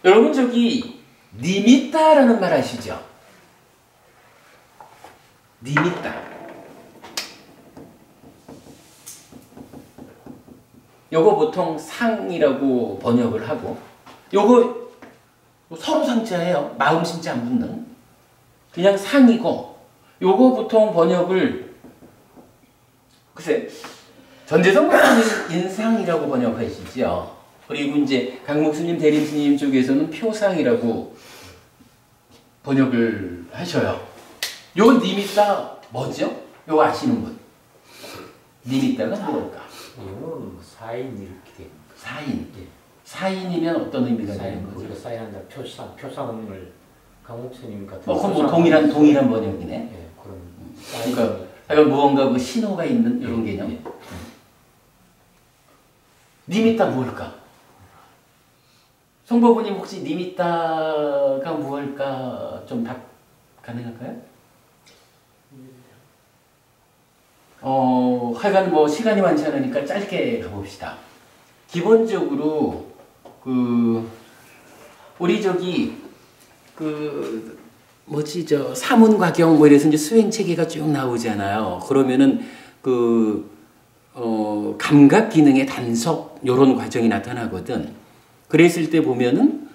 여러분 저기 니밌다라는 말 아시죠? 니밌다. 요거 보통 상이라고 번역을 하고, 요거 서로 상자예요. 마음 심자 안 붙는. 그냥 상이고, 요거 보통 번역을, 글쎄, 전재성 목사님 인상이라고 번역하시죠. 그리고 이제 강목수님, 대림스님 쪽에서는 표상이라고 번역을 하셔요. 요 니밌다 뭐죠? 요거 아시는 분? 니밌다가 뭘까? 이거는 사인 이렇게 됩니다. 사인. 예. 사인이면 어떤 의미가 되는 사인, 거죠? 우리가 사인한다 표상을 강목수님 같은. 그럼 뭐 동일한 번역이네. 예, 그런. 그러니까 약간 무언가 그 신호가 있는 이런 개념. 예. 니밌다 뭘까? 성법부님 혹시 니밌다가 무엇일까 좀 답 가능할까요? 하여간 뭐 시간이 많지 않으니까 짧게 가봅시다. 기본적으로 우리 저기 뭐지 저 사문과경 뭐 이래서 이제 수행 체계가 쭉 나오잖아요. 그러면은 감각 기능의 단속 요런 과정이 나타나거든. 그랬을 때 보면은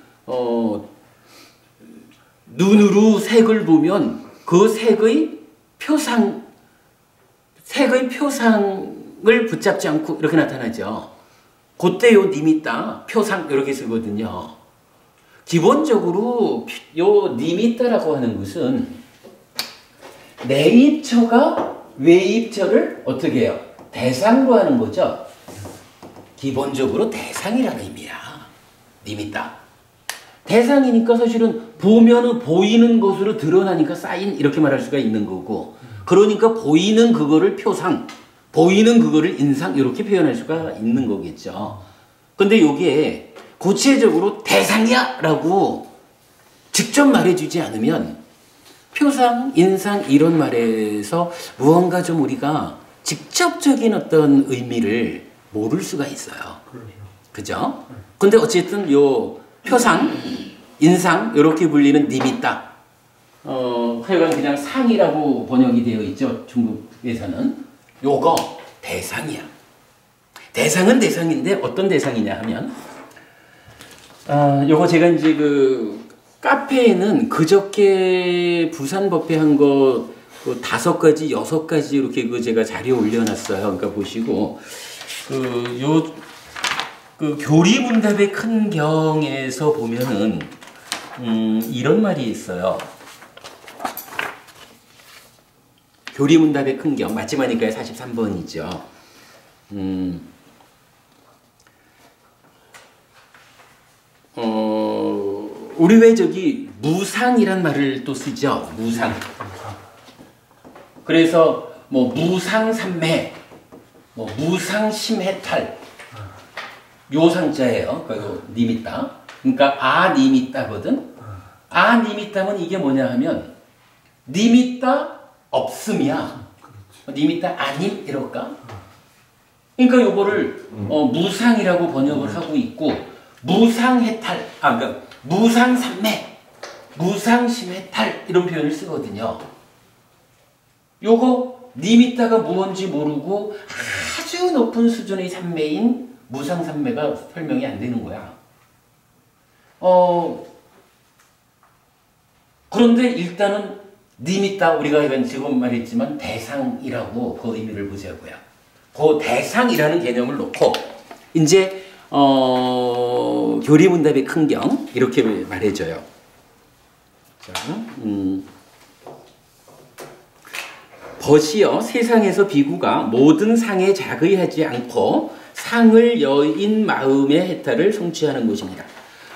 눈으로 색을 보면 그 색의 표상을 붙잡지 않고 이렇게 나타나죠. 그때 요 니밌다, 표상 이렇게 쓰거든요. 기본적으로 요 니밌다라고 하는 것은 내입처가 외입처를 어떻게 해요? 대상으로 하는 거죠. 기본적으로 대상이라는 의미야. 니밌다. 대상이니까 사실은 보면은 보이는 것으로 드러나니까 사인 이렇게 말할 수가 있는 거고, 그러니까 보이는 그거를 표상, 보이는 그거를 인상 이렇게 표현할 수가 있는 거겠죠. 근데 요게 구체적으로 대상이야 라고 직접 말해주지 않으면 표상, 인상 이런 말에서 무언가 좀 우리가 직접적인 어떤 의미를 모를 수가 있어요. 그죠? 근데 어쨌든 요 표상, 인상 이렇게 불리는 니밌다. 하여간 그냥 상이라고 번역이 되어 있죠. 중국에서는. 요거 대상이야. 대상은 대상인데 어떤 대상이냐 하면 요거 제가 이제 카페에는 그저께 부산 법회한 거 5가지, 6가지 이렇게 제가 자료에 올려놨어요. 그러니까 보시고 교리문답의 큰 경에서 보면은 이런 말이 있어요. 교리문답의 큰 경, 맞지마니까의 43번이죠. 우리 왜 저기 무상이란 말을 또 쓰죠. 무상. 그래서 뭐 무상삼매, 뭐 무상심해탈 요 상자예요. 그 니밌다. 그러니까 니밌다거든. 니밌다면 이게 뭐냐 하면 니밌다 없음이야. 니밌다 아님 이럴까? 그러니까 요거를 무상이라고 번역을 하고 있고, 무상해탈, 그러니까 무상삼매, 무상심해탈 이런 표현을 쓰거든요. 요거 니밌다가 무언지 모르고 아주 높은 수준의 삼매인 무상삼매가 설명이 안 되는 거야. 그런데 일단은 니밌다, 우리가 지금 말했지만 대상이라고 그 의미를 보자고요. 그 대상이라는 개념을 놓고 이제 교리문답의 큰 경 이렇게 말해줘요. 자, 벗이여 세상에서 비구가 모든 상에 작의하지 않고 상을 여인 마음의 해탈을 성취하는 것입니다.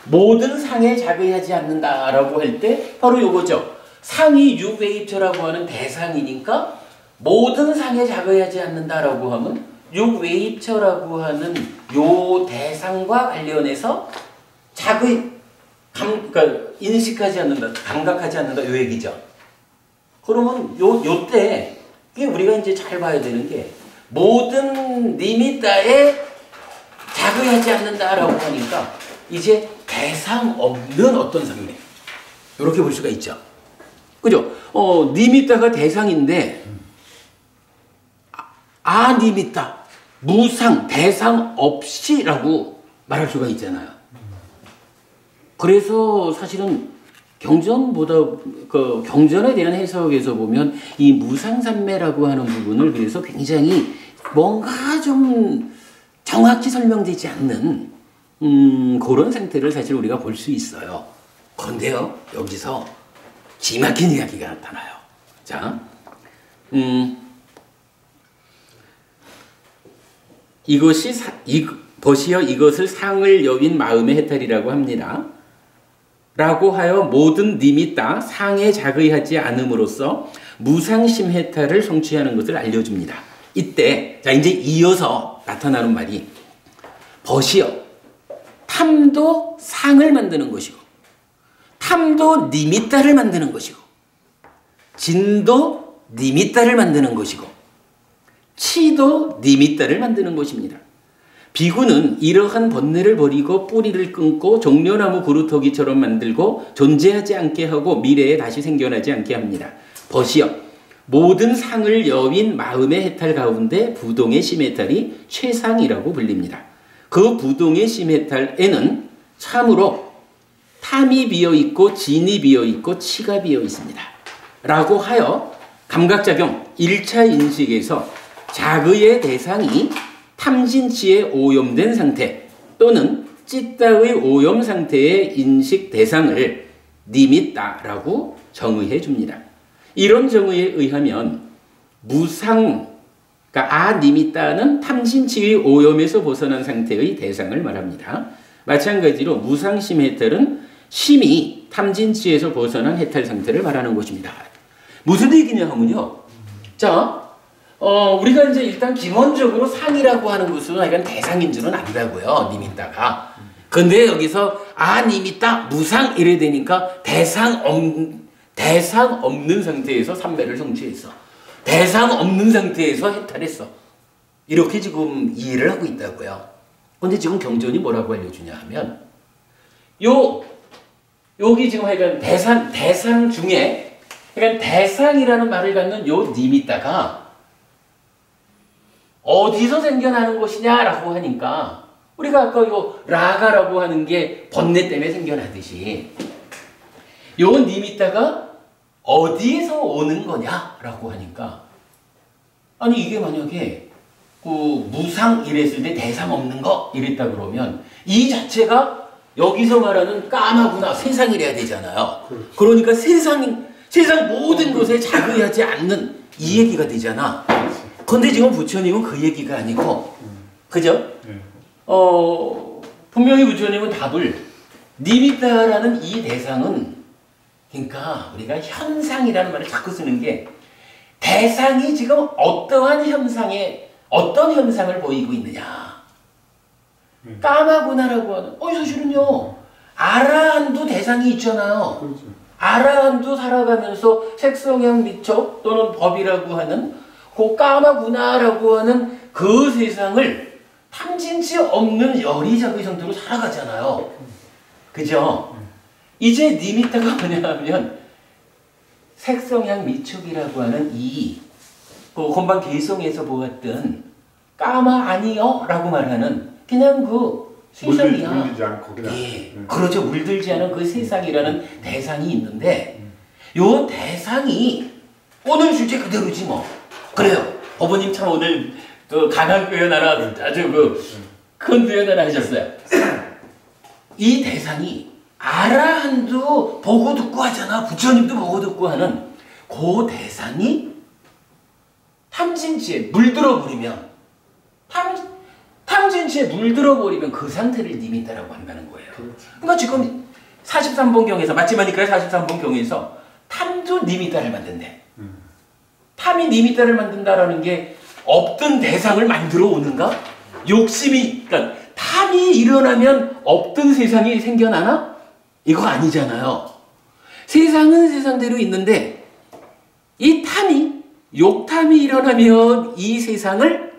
모든 상에 작의하지 않는다라고 할 때 바로 요거죠. 상이 육외입처라고 하는 대상이니까 모든 상에 작의하지 않는다라고 하면 육외입처라고 하는 요 대상과 관련해서 그러니까 인식하지 않는다, 감각하지 않는다 요 얘기죠. 그러면 요때 우리가 이제 잘 봐야 되는 게 모든 니밌다에 작의하지 않는다라고 하니까 이제 대상 없는 어떤 상태. 이렇게 볼 수가 있죠. 그죠? 니미따가 대상인데, 니미따, 무상, 대상 없이라고 말할 수가 있잖아요. 그래서 사실은 경전보다, 경전에 대한 해석에서 보면 이 무상산매라고 하는 부분을 그래서 굉장히 뭔가 좀 정확히 설명되지 않는, 그런 상태를 사실 우리가 볼 수 있어요. 그런데요, 여기서 기막힌 이야기가 나타나요. 자, 버시어 이것을 상을 여윈 마음의 해탈이라고 합니다. 라고 하여 모든 니미따 상에 작의하지 않음으로써 무상심 해탈을 성취하는 것을 알려줍니다. 이때, 자, 이제 이어서 나타나는 말이 버시어, 탐도 상을 만드는 것이고, 탐도 니미따를 만드는 것이고, 진도 니미따를 만드는 것이고, 치도 니미따를 만드는 것입니다. 비구는 이러한 번뇌를 버리고 뿌리를 끊고 종려나무 그루터기처럼 만들고 존재하지 않게 하고 미래에 다시 생겨나지 않게 합니다. 버시어, 모든 상을 여윈 마음의 해탈 가운데 부동의 심해탈이 최상이라고 불립니다. 그 부동의 심해탈에는 참으로 탐이 비어있고 진이 비어있고 치가 비어있습니다. 라고 하여 감각작용 1차 인식에서 자의의 대상이 탐진치에 오염된 상태 또는 찌따의 오염 상태의 인식 대상을 니미따라고 정의해 줍니다. 이런 정의에 의하면 무상, 그러니까 니미따는 탐진치의 오염에서 벗어난 상태의 대상을 말합니다. 마찬가지로 무상심 해탈은 심이 탐진치에서 벗어난 해탈 상태를 말하는 것입니다. 무슨 얘기냐 하면요. 자, 우리가 이제 일단 기본적으로 상이라고 하는 것은 약간 대상인 줄은 안다고요. 니미따가. 근데 여기서 니미따 무상 이래 되니까 대상 없는 상태에서 삼매를 성취했어. 대상 없는 상태에서 해탈했어. 이렇게 지금 이해를 하고 있다고요. 근데 지금 경전이 뭐라고 알려주냐 하면 여기 지금 약간 대상 중에 약간 대상이라는 말을 갖는 요 니미따가 어디서 생겨나는 것이냐라고 하니까 우리가 아까 요 라가라고 하는 게 번뇌 때문에 생겨나듯이 요 니미따가 어디에서 오는 거냐라고 하니까 아니 이게 만약에 무상 이랬을 때 대상 없는 거 이랬다 그러면 이 자체가 여기서 말하는 까마구나 세상이래야 되잖아요. 그러니까 세상 모든 것에 작의하지 않는 이 얘기가 되잖아. 근데 지금 부처님은 그 얘기가 아니고, 그죠? 분명히 부처님은 답을, 니미따라는 이 대상은, 그러니까 우리가 현상이라는 말을 자꾸 쓰는 게, 대상이 지금 어떠한 현상을 보이고 있느냐. 까마구나라고 하는, 사실은요, 아라한도 대상이 있잖아요. 그렇죠. 아라한도 살아가면서 색성향 미촉 또는 법이라고 하는 그 까마구나라고 하는 그 세상을 탐진치 없는 열의작의 상태로 살아가잖아요. 그죠? 이제 니미따가 뭐냐면 색성향 미촉이라고 하는 건방 개성에서 보았던 까마 아니요? 라고 말하는 그냥 세상이야. 물들지 않고 그냥. 예, 그렇죠. 물들지 않은 그 세상이라는 대상이 있는데 요 대상이 오늘 주제 그대로지 뭐. 그래요. 어머님 참 오늘 강한 표현 하나 아주 큰 표현 하나 하셨어요. 이 대상이 아라한도 보고 듣고 하잖아. 부처님도 보고 듣고 하는 그 대상이 탐진치에 물들어 버리면 탐진치에 물들어 버리면 그 상태를 니미따라고 한다는 거예요. 그러니까 지금 43번 경에서 마치마니까의 43번 경에서 탐도 니미따를 만든대. 탐이 니미따를 만든다라는 게 없던 대상을 만들어 오는가? 그러니까 탐이 일어나면 없던 세상이 생겨나나? 이거 아니잖아요. 세상은 세상대로 있는데 이 욕탐이 일어나면 이 세상을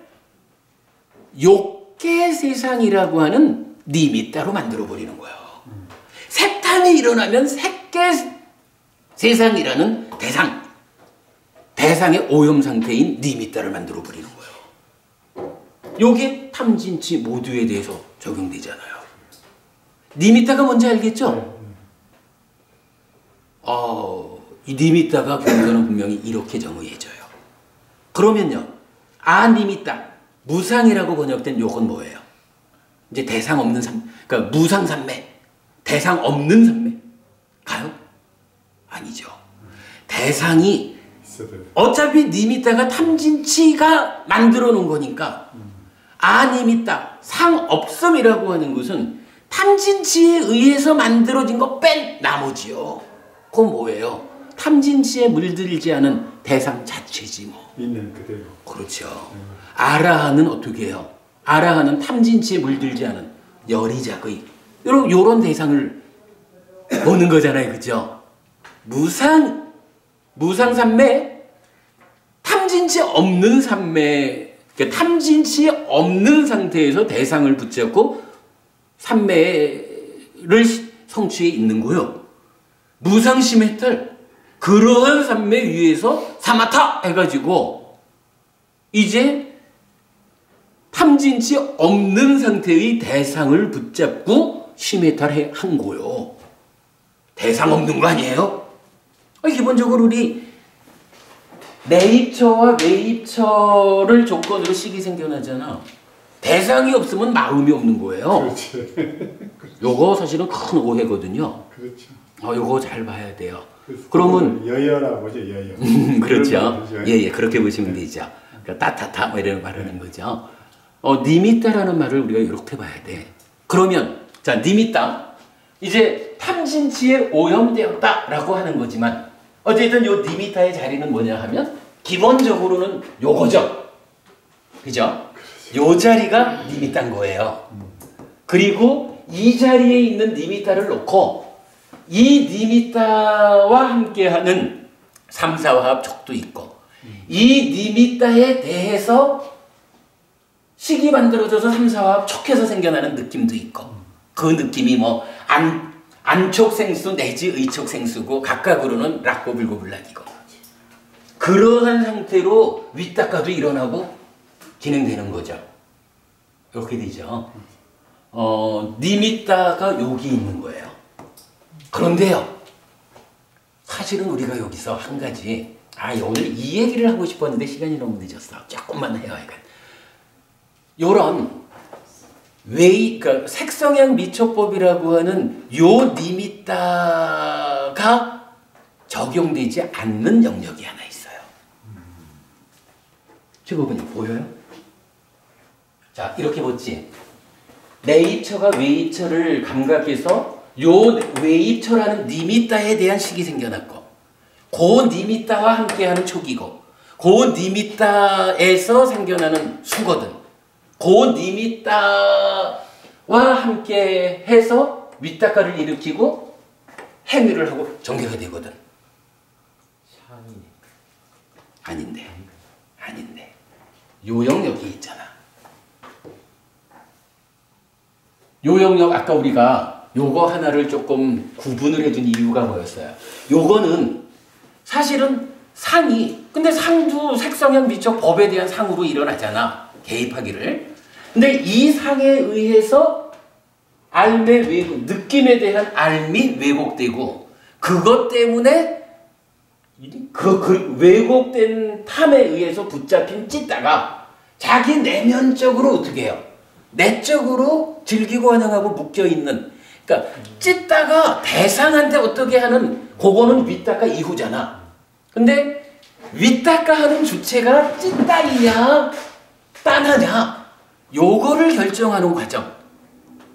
욕계 세상이라고 하는 니미따로 만들어 버리는 거예요. 대상이 일어나면 새끼 세상이라는 대상의 오염 상태인 니미따를 만들어 버리는 거예요. 요게 탐진치 모두에 대해서 적용되잖아요. 니미따가 뭔지 알겠죠? 이 니미따가 교육에는 분명히 이렇게 정의해져요. 그러면요, 아니미따, 무상이라고 번역된 요건 뭐예요? 이제 대상 없는 그러니까 무상 삼매, 대상 없는 삼매. 가요? 아니죠. 대상이 어차피 니미따가 탐진치가 만들어 놓은 거니까 아니미따, 상없음이라고 하는 것은 탐진치에 의해서 만들어진 거 뺀 나머지요. 그건 뭐예요? 탐진치에 물들지 않은 대상 자체지 뭐. 있는 그대로. 그렇죠. 아라하는 어떻게 해요? 아라하는 탐진치에 물들지 않은 열이작의 요런 대상을 보는 거잖아요. 그죠? 무상삼매, 탐진치 없는 삼매, 그러니까 탐진치 없는 상태에서 대상을 붙잡고 삼매를 성취해 있는 거요. 무상심했들 그러한 삼매 위에서 사마타 해가지고 이제 탐진치 없는 상태의 대상을 붙잡고 심해탈 한 거요. 대상 없는 거 아니에요? 기본적으로 우리 내입처와 외입처를 조건으로 식이 생겨나잖아. 대상이 없으면 마음이 없는 거예요. 그렇지. 요거 사실은 큰 오해거든요. 그렇죠. 요거 잘 봐야 돼요. 그러면 여여라고 하죠, 여여. 그렇죠. 예, 그렇게 보시면 되죠. 그러니까 따타타 뭐 이런 말하는 거죠. 니미따라는 말을 우리가 이렇게 봐야 돼. 그러면 자, 니미따 이제 탐진치에 오염되었다라고 하는 거지만 어쨌든 요 니미따의 자리는 뭐냐 하면 기본적으로는 요거죠. 그죠? 요 자리가 니미따인 거예요. 그리고 이 자리에 있는 니미따를 놓고 이 니미따와 함께하는 삼사화합 촉도 있고 이 니미따에 대해서 식이 만들어져서 삼사화합 촉해서 생겨나는 느낌도 있고 그 느낌이 뭐 안촉생수 내지 의촉생수고 각각으로는 락고불고불락이고 그러한 상태로 윗닦아도 일어나고 진행되는 거죠. 이렇게 되죠. 니미따가 여기 있는 거예요. 그런데요, 사실은 우리가 여기서 한 가지, 오늘 이 얘기를 하고 싶었는데 시간이 너무 늦었어. 조금만 해요. 요런 그러니까 색성향 미초법이라고 하는 요 니미따가 적용되지 않는 영역이 하나 있어요. 지금 보여요? 자, 이렇게 보지. 내입처가 외입처를 감각해서 요 외입처라는 니미따에 대한 식이 생겨났고 그 니미따와 함께하는 촉이고 그 니미따에서 생겨나는 수거든. 그 니미따와 함께 해서 윗닦아를 일으키고 행위를 하고 전개가 되거든. 아닌데. 요 영역이 있잖아. 요 영역 아까 우리가 요거 하나를 조금 구분을 해둔 이유가 뭐였어요? 요거는 사실은 근데 상도 색성향 미적 법에 대한 상으로 일어나잖아. 개입하기를. 근데 이 상에 의해서 알매 왜곡, 느낌에 대한 알미 왜곡되고 그것 때문에 그 왜곡된 탐에 의해서 붙잡힌 찢다가 자기 내면적으로 어떻게 해요? 내적으로 즐기고 환영하고 묶여있는 그러니까 찢다가 대상한테 어떻게 하는 그거는 윗닦아 이후잖아. 근데 윗닦아 하는 주체가 찢다이냐 따나냐 요거를 결정하는 과정.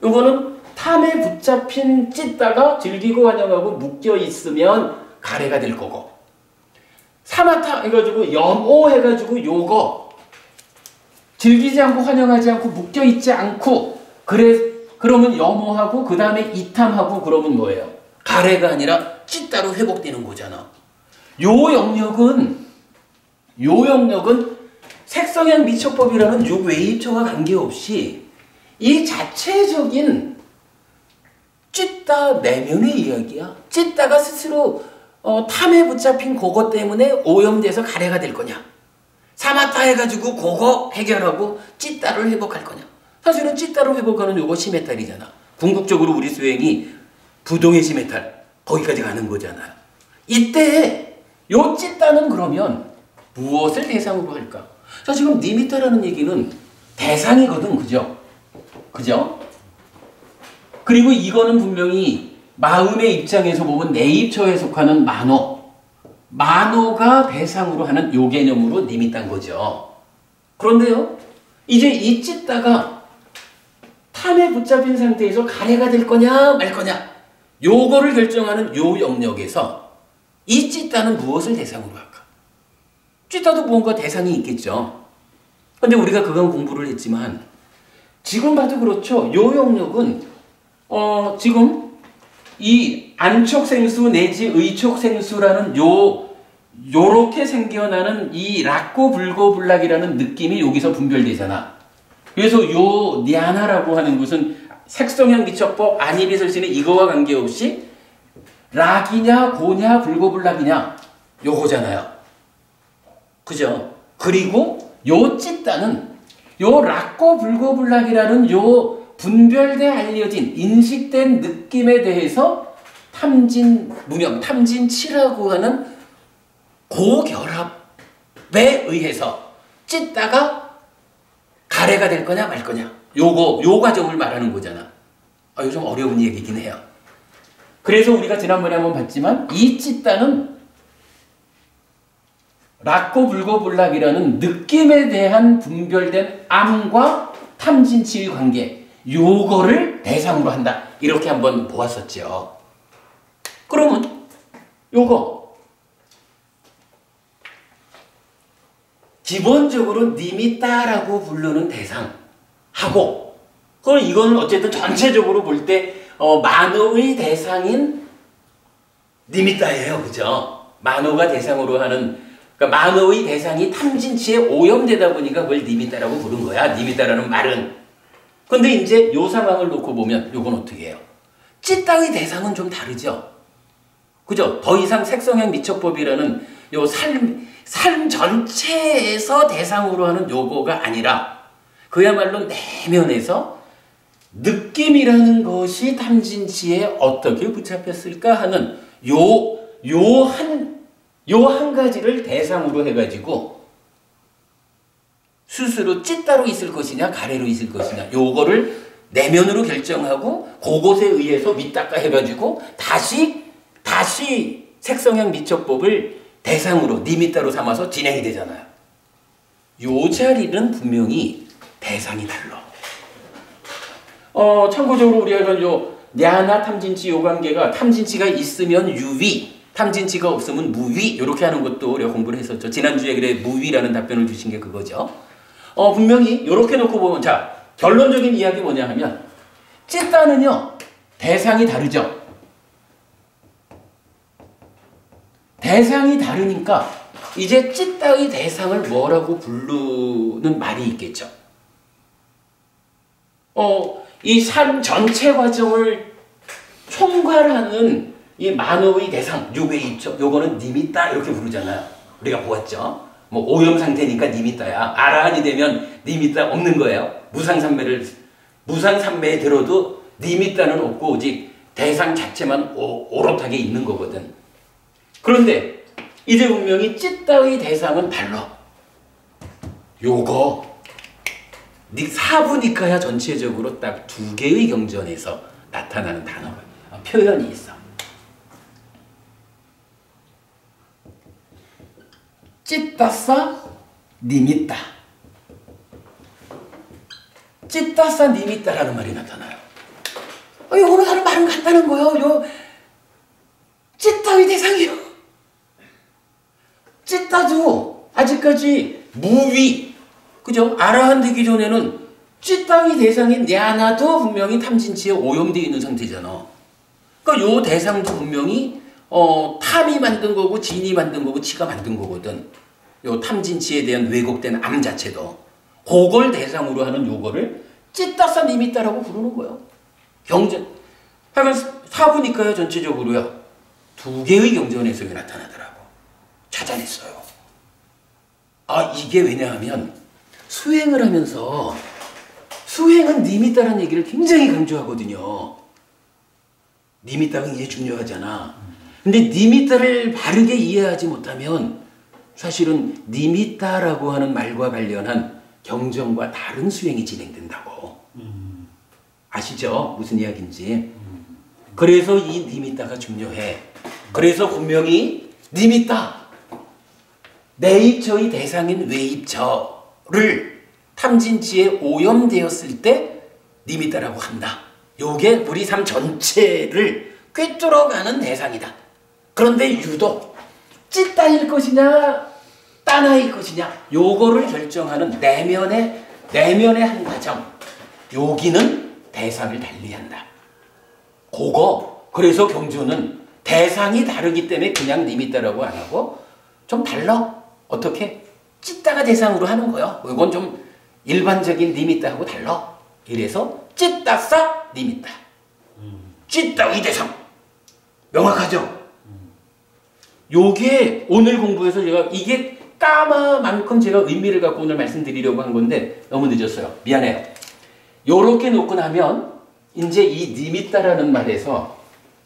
요거는 탐에 붙잡힌 찢다가 즐기고 환영하고 묶여있으면 가래가 될 거고 사마타 해가지고 염오 해가지고 요거 즐기지 않고 환영하지 않고 묶여있지 않고 그러면 염오하고 그 다음에 이탐하고 그러면 뭐예요? 가래가 아니라 찢다로 회복되는 거잖아. 요 영역은 색성향 미촉법이라는 요 외입처와 관계없이 이 자체적인 찌따 내면의 이야기야. 찌따가 스스로 탐에 붙잡힌 그것 때문에 오염돼서 가래가 될 거냐, 사마타 해가지고 그거 해결하고 찌따를 회복할 거냐. 사실은 찌따를 회복하는 요거 시메탈이잖아. 궁극적으로 우리 수행이 부동의 시메탈 거기까지 가는 거잖아요. 이때 요 찌따는 그러면 무엇을 대상으로 할까? 자, 지금 니미타라는 얘기는 대상이거든, 그죠? 그죠? 그리고 이거는 분명히 마음의 입장에서 보면 내입처에 속하는 만호가 대상으로 하는 요 개념으로 니미타인 거죠. 그런데요, 이제 이 찌따가 탐에 붙잡힌 상태에서 가래가 될 거냐 말 거냐, 요거를 결정하는 요 영역에서 이 찌따는 무엇을 대상으로 할까? 찌따도 뭔가 대상이 있겠죠. 근데 우리가 그건 공부를 했지만 지금 봐도 그렇죠. 요 영역은 지금 이 안촉생수 내지 의촉생수라는 요렇게 생겨나는 이 락고불고불락이라는 느낌이 여기서 분별되잖아. 그래서 요 니아나라고 하는 것은 색성형 미척법 안일이설신의 이거와 관계없이 락이냐 고냐 불고불락이냐 요거잖아요. 그죠? 그리고 요 찌따는 요 락고불고불락이라는 요 분별돼 알려진 인식된 느낌에 대해서 탐진무명, 탐진치라고 하는 고결합에 의해서 찌따가 가래가 될 거냐 말 거냐, 요 과정을 말하는 거잖아. 이거 좀 어려운 얘기긴 해요. 그래서 우리가 지난번에 한번 봤지만 이 찌따는 락고불고불락이라는 느낌에 대한 분별된 암과 탐진치의 관계, 요거를 대상으로 한다. 이렇게 한번 보았었죠. 그러면 요거 기본적으로 니미따라고 부르는 대상하고, 그럼 이거는 어쨌든 전체적으로 볼 때 만호의 대상인 니미따예요. 그죠? 만호가 대상으로 하는, 그러니까 만호의 대상이 탐진치에 오염되다 보니까 그걸 니미따라고 부른 거야. 니미따라는 말은. 근데 이제 요 상황을 놓고 보면 요건 어떻게 해요? 찌따의 대상은 좀 다르죠? 그죠? 더 이상 색성형 미척법이라는 요 삶 전체에서 대상으로 하는 요거가 아니라 그야말로 내면에서 느낌이라는 것이 탐진치에 어떻게 붙잡혔을까 하는 요 한 가지를 대상으로 해가지고 스스로 찌따로 있을 것이냐 가래로 있을 것이냐 요거를 내면으로 결정하고 그것에 의해서 밑닦아 해가지고 다시 색성형 미척법을 대상으로 니미따로 삼아서 진행이 되잖아요. 요 자리는 분명히 대상이 달라. 참고적으로 우리가 요 냐나 탐진치 요 관계가 탐진치가 있으면 유위, 탐진치가 없으면 무위, 이렇게 하는 것도 우리가 공부를 했었죠. 지난주에 그래 무위라는 답변을 주신 게 그거죠. 분명히 이렇게 놓고 보면, 자, 결론적인 이야기 뭐냐 하면 찌따는요 대상이 다르죠. 대상이 다르니까 이제 찌따의 대상을 뭐라고 부르는 말이 있겠죠. 이 삶 전체 과정을 총괄하는 이 만호의 대상, 요게 있죠. 요거는 니미따 이렇게 부르잖아요. 우리가 보았죠. 뭐 오염 상태니까 니미따야. 아라한이 되면 니미따 없는 거예요. 무상삼매에 들어도 니미따는 없고 오직 대상 자체만 오롯하게 있는 거거든. 그런데 이제 분명히 찌따의 대상은 달라. 요거 사부니까야 전체적으로 딱 두 개의 경전에서 나타나는 단어가 표현이 있어. 찌따싸 니미따. 찌따싸 니미따라는 말이 나타나요. 요거는 다른 말은 같다는 거예요. 요 찌따의 대상이요. 찌따도 아직까지 무위, 그죠? 아라한 되기 전에는 찌따의 대상인 냐나도 분명히 탐진치에 오염되어 있는 상태잖아. 그러니까 요 대상도 분명히 탐이 만든 거고 진이 만든 거고 치가 만든 거거든. 요 탐진치에 대한 왜곡된 암 자체도 그걸 대상으로 하는 요거를 찌따싸 니미따라고 부르는 거예요. 하여간 사보니까요, 전체적으로요, 두 개의 경전 해석이 나타나더라고. 찾아냈어요. 아, 이게 왜냐하면 수행을 하면서 수행은 니미따라는 얘기를 굉장히 강조하거든요. 니미따가 이해 중요하잖아. 근데 니미따를 바르게 이해하지 못하면 사실은 니미따라고 하는 말과 관련한 경전과 다른 수행이 진행된다고. 아시죠? 무슨 이야기인지. 그래서 이 니미따가 중요해. 그래서 분명히 니미따, 내입처의 대상인 외입처를 탐진치에 오염되었을 때 니미따라고 한다. 요게 우리 삶 전체를 꿰뚫어가는 대상이다. 그런데 유독 찌따일 것이냐 따나일 것이냐 요거를 결정하는 내면의 한 과정, 여기는 대상을 달리한다. 그거 그래서 경전은 대상이 다르기 때문에 그냥 니미따라고 안 하고 좀 달라. 어떻게? 찌따가 대상으로 하는 거요. 이건 좀 일반적인 니미따하고 달라. 이래서 찌따싸 니미따. 찌따의 대상. 명확하죠? 요게 오늘 공부에서 제가 이게 까마만큼 제가 의미를 갖고 오늘 말씀드리려고 한 건데 너무 늦었어요. 미안해요. 요렇게 놓고 나면 이제 이 니미따라는 말에서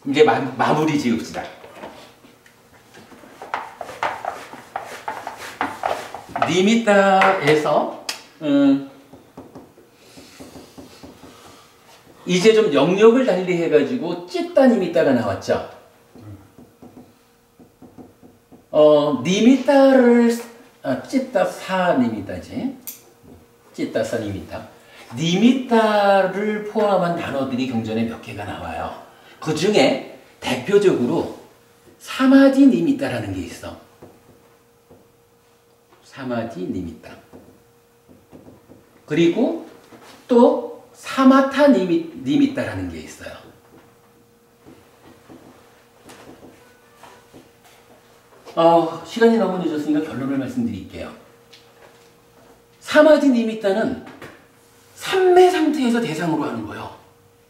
이제 마무리 지읍시다. 니미따에서 이제 좀 영역을 달리 해가지고 찌따 니미따가 나왔죠. 니미따를 찌따사 니미따지. 찌따사 니미따. 니미따를 포함한 단어들이 경전에 몇 개가 나와요. 그 중에 대표적으로 사마디 니미따라는 게 있어. 사마디 니미따. 그리고 또 사마타 니미따라는 게 있어요. 시간이 너무 늦었으니까 결론을 말씀드릴게요. 사마디 니미따는 삼매 상태에서 대상으로 하는 거예요.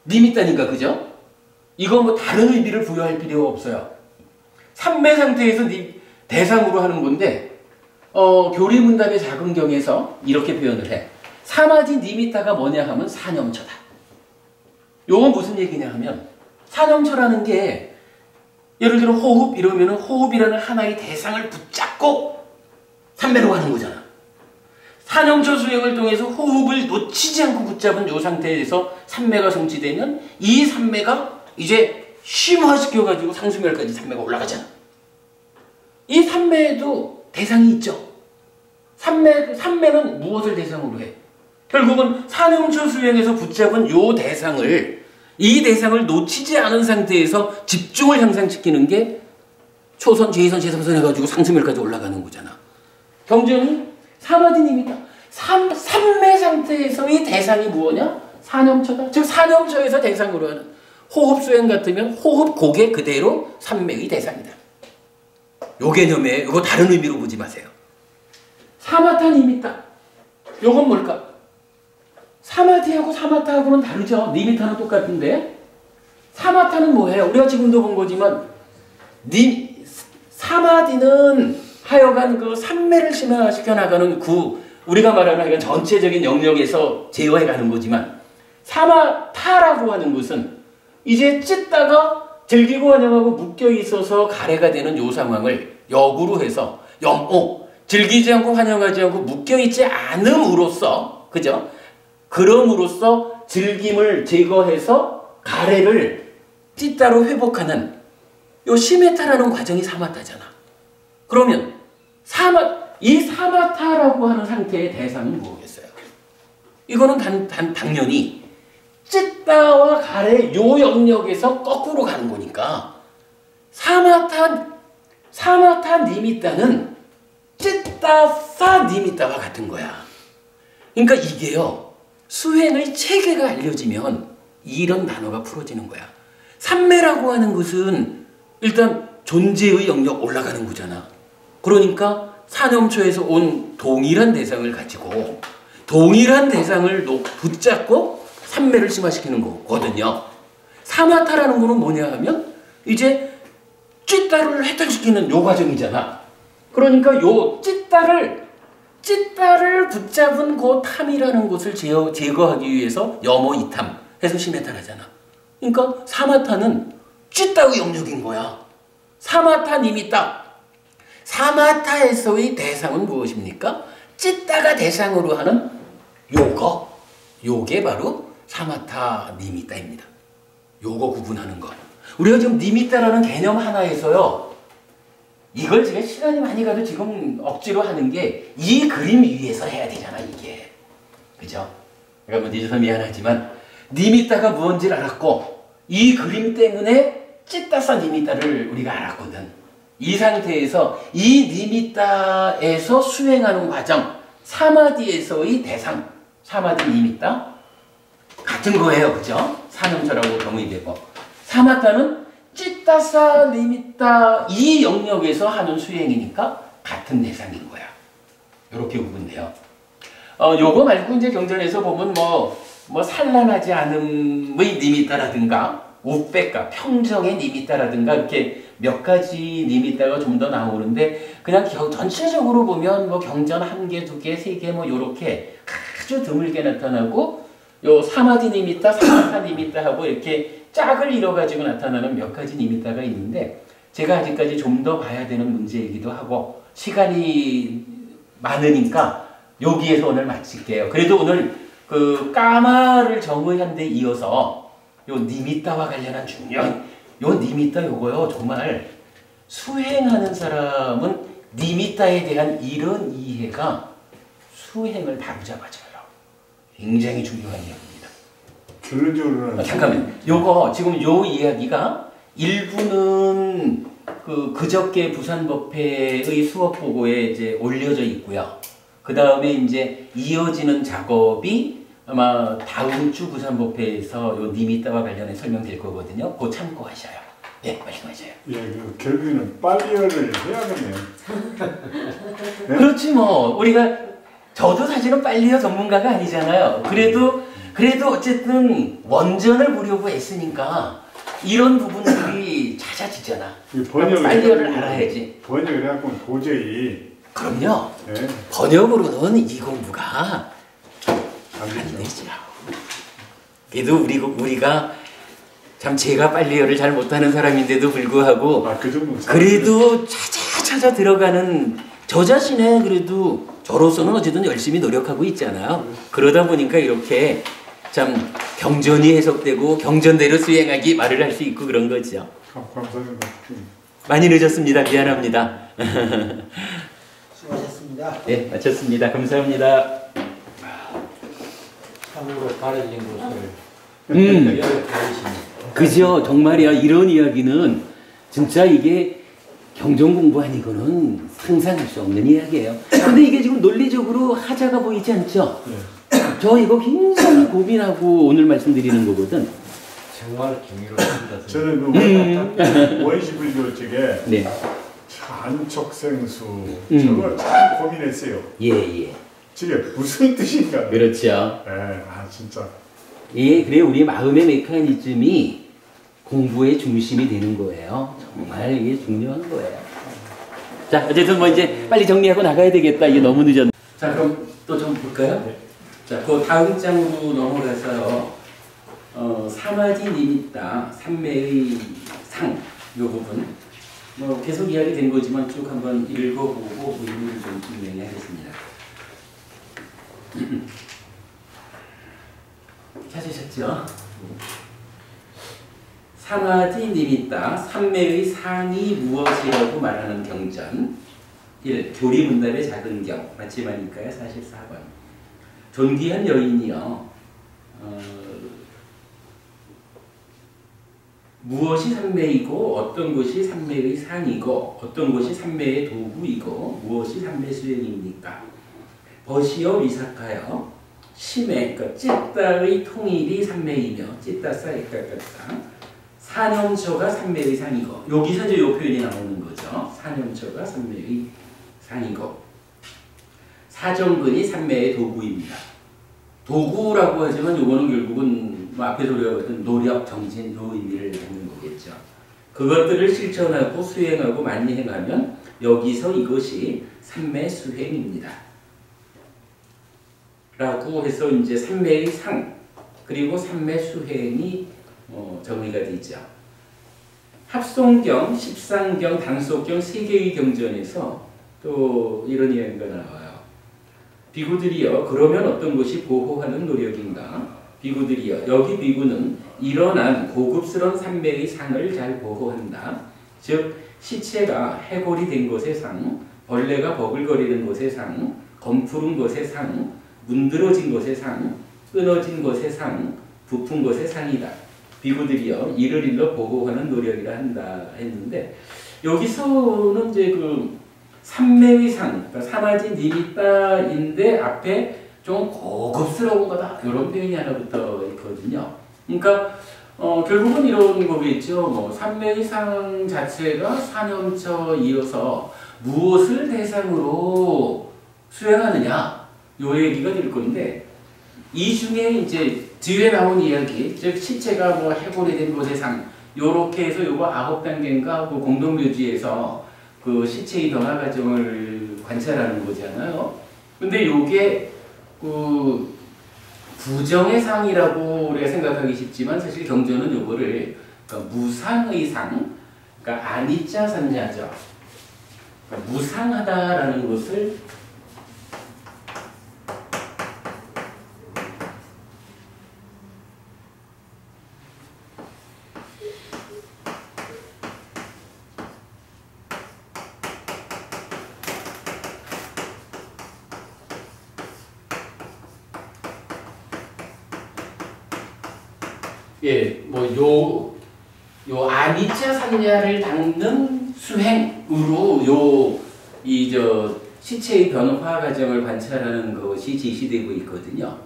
니미따니까, 그죠? 이거 뭐 다른 의미를 부여할 필요가 없어요. 삼매 상태에서 대상으로 하는 건데, 교리문답의 작은경에서 이렇게 표현을 해. 사마디 니미따가 뭐냐 하면 사념처다. 요건 무슨 얘기냐 하면, 사념처라는 게 예를 들어 호흡 이러면은 호흡이라는 하나의 대상을 붙잡고 삼매로 하는 거잖아. 사념처 수행을 통해서 호흡을 놓치지 않고 붙잡은 요 상태에서 삼매가 성취되면 이 삼매가 이제 심화시켜가지고 상수멸까지 삼매가 올라가잖아. 이 삼매에도 대상이 있죠. 삼매는 무엇을 대상으로 해? 결국은 사념처 수행에서 붙잡은 요 대상을, 이 대상을 놓치지 않은 상태에서 집중을 향상시키는 게 초선, 제2선, 제3선 해가지고 상수멸까지 올라가는 거잖아. 경전이 사마디 니미따. 삼매 상태에서의 대상이 무엇이냐? 사념처다. 즉 사념처에서 대상으로 하는 호흡 수행 같으면 호흡 고개 그대로 삼매의 대상이다. 요 개념에 이거 다른 의미로 보지 마세요. 사마타 니미따. 요건 뭘까? 사마디하고 사마타하고는 다르죠. 니미따는 똑같은데 사마타는 뭐예요? 우리가 지금도 본 거지만 사마디는 하여간 그 삼매를 심화시켜 나가는 우리가 말하는 하여간 전체적인 영역에서 제어해 가는 거지만 사마타라고 하는 것은 이제 찢다가 즐기고 환영하고 묶여 있어서 가래가 되는 요 상황을 역으로 해서 즐기지 않고 환영하지 않고 묶여 있지 않음으로써, 그죠? 그럼으로써 즐김을 제거해서 가래를 찢다로 회복하는 요 시메타라는 과정이 사마타잖아. 그러면 이 사마타라고 하는 상태의 대상은 무엇이겠어요? 이거는 당연히 찢다와 가래 요 영역에서 거꾸로 가는 거니까 사마타 니미따는 찢다사 니미따와 같은 거야. 그러니까 이게요, 수행의 체계가 알려지면 이런 단어가 풀어지는 거야. 삼매라고 하는 것은 일단 존재의 영역 올라가는 거잖아. 그러니까 사념초에서 온 동일한 대상을 가지고 동일한 대상을 붙잡고 삼매를 심화시키는 거거든요. 사마타라는 거는 뭐냐 하면 이제 찌따를 해탈시키는 요 과정이잖아. 그러니까 요 찌따를 붙잡은 그 탐이라는 것을 제거하기 위해서 염호 이탐 해서 심해탈하잖아. 그러니까 사마타는 찌따의 영역인 거야. 사마타 니미따. 사마타에서의 대상은 무엇입니까? 찌따가 대상으로 하는 요게 바로 사마타 니미따입니다. 요거 구분하는 것. 우리가 지금 니미따라는 개념 하나에서요. 이걸 제가 시간이 많이 가도 지금 억지로 하는 게 이 그림 위에서 해야 되잖아, 이게. 그죠? 내가 뭐 늦어서 미안하지만 니미따가 무언지를 알았고 이 그림 때문에 찌따사 니미따를 우리가 알았거든. 이 상태에서 이 니미따에서 수행하는 과정, 사마디에서의 대상, 사마디 니미따 같은 거예요. 그죠? 사념처라고 병의되고 사마타는 찌따사 니미따 이 영역에서 하는 수행이니까 같은 대상인 거야. 이렇게 구분돼요. 요거 말고 이제 경전에서 보면 뭐 산란하지 않음의 니미따라든가 우백가 평정의 니미따라든가 이렇게 몇 가지 니미따가 좀 더 나오는데 그냥 전체적으로 보면 뭐 경전 1개, 2개, 3개 뭐 요렇게 아주 드물게 나타나고 요 사마디 니미따, 사마타 니미따 하고 이렇게 짝을 이뤄가지고 나타나는 몇 가지 니미따가 있는데 제가 아직까지 좀 더 봐야 되는 문제이기도 하고 시간이 많으니까 여기에서 오늘 마칠게요. 그래도 오늘 그 까마를 정의한 데 이어서 요 니미따와 관련한 중요한 요 니미따 요거요 정말 수행하는 사람은 니미따에 대한 이런 이해가 수행을 바로 잡아줘요. 굉장히 중요한 이야기입니다. 결론적으로는 잠깐만, 요거 지금 요 이야기가 일부는 그저께 부산법회의 수업 보고에 이제 올려져 있고요. 그 다음에 이제 이어지는 작업이 아마 다음 주 부산법회에서 요 니미따와 관련해 설명될 거거든요. 그거 참고하셔요. 예, 말씀하셔요. 예, 결국에는 빨리어를 해야겠네요. 네? 그렇지 뭐 우리가 저도 사실은 빨리어 전문가가 아니잖아요. 그래도 어쨌든 원전을 보려고 애쓰니까 이런 부분들이 찾아지잖아. 빨리어를 알아야지. 번역을 해갖고 도저히. 그럼요. 네. 번역으로는 이 공부가 안 되죠. 그래도 우리가 참 제가 빨리어를 잘 못하는 사람인데도 불구하고 그 정도 그래도 찾아 들어가는 저 자신의 그래도 저로서는 어쨌든 열심히 노력하고 있잖아요. 그러다 보니까 이렇게 참 경전이 해석되고 경전대로 수행하기 말을 할 수 있고 그런 거죠. 감사합니다. 많이 늦었습니다. 미안합니다. 수고하셨습니다. 네, 마쳤습니다. 감사합니다. 참으로 가려진 곳을 그죠? 정말이야. 이런 이야기는 진짜 이게 경전 공부 아니고는 상상할 수 없는 이야기예요. 근데 이게 지금 논리적으로 하자가 보이지 않죠? 네. 저 이거 굉장히 고민하고 오늘 말씀드리는 거거든. 정말 경이롭습니다. 저는 원시불교 쪽에 네. 한촉생수 저걸 참 고민했어요. 예. 저게 무슨 뜻인가? 그렇죠. 네, 진짜. 예, 그래 우리 마음의 메커니즘이 공부의 중심이 되는 거예요. 정말 이게 중요한 거예요. 자, 어쨌든 뭐 이제 빨리 정리하고 나가야 되겠다. 이게 너무 늦었네. 자, 그럼 또 좀 볼까요? 네. 자, 그 다음 장으로 넘어가서요. 사마디 니미따, 삼매의 상, 요 부분. 뭐 계속 이야기된 거지만 쭉 한번 읽어보고 의미를 좀 분명히하겠습니다. 찾으셨죠? 사마디 니미따, 삼매의 상이 무엇이라고 말하는 경전. 1. 교리문답의 작은 경, 마치마니까의 44번. 존귀한 여인이여, 무엇이 삼매이고 어떤 것이 삼매의 상이고 어떤 것이 삼매의 도구이고 무엇이 삼매 수행입니까? 버시어 위삭하여 심해, 그러니까 찌따의 통일이 삼매이며 찌따싸 액각같다. 사념처가 삼매의 상이고 여기서 이제 요 표현이 나오는 거죠. 사념처가 삼매의 상이고 사정근이 삼매의 도구입니다. 도구라고 하지만 요거는 결국은 뭐 앞에서 우리가 봤던 노력, 정진, 요 의미를 갖는 거겠죠. 그것들을 실천하고 수행하고 많이 행하면 여기서 이것이 삼매수행입니다. 라고 해서 이제 삼매의 상 그리고 삼매수행이 정리가 되죠. 합송경, 십상경, 단속경 세 개의 경전에서 또 이런 이야기가 나와요. 비구들이여 그러면 어떤 것이 보호하는 노력인가? 비구들이여 여기 비구는 일어난 고급스러운 삼매의 상을 잘 보호한다. 즉 시체가 해골이 된 것의 상, 벌레가 버글거리는 것의 상, 검푸른 것의 상, 문드러진 것의 상, 끊어진 것의 상, 부푼 것의 상이다. 비구들이여 이를 일러 보호하는 노력이라 한다 했는데 여기서는 이제 그 삼매의 상, 그러니까 사마지 니미따인데 앞에 좀 고급스러운 거다 이런 표현이 하나 붙어 있거든요. 그러니까 결국은 이런 거겠죠. 뭐 삼매의 상 자체가 사념처 이어서 무엇을 대상으로 수행하느냐 요 얘기가 될 건데 이 중에 이제 뒤에 나온 이야기, 즉 시체가 뭐 해골이 된 것의 상 요렇게 해서 요거 9단계인가 그 공동묘지에서 그 시체의 변화 과정을 관찰하는 거잖아요. 근데 요게 그 부정의 상이라고 우리가 생각하기 쉽지만 사실 경전은 요거를 그러니까 무상의 상, 그러니까 아니자 산자죠. 그러니까 무상하다라는 것을 요 아니자 산야를 닦는 수행으로 시체의 변화 과정을 관찰하는 것이 지시되고 있거든요.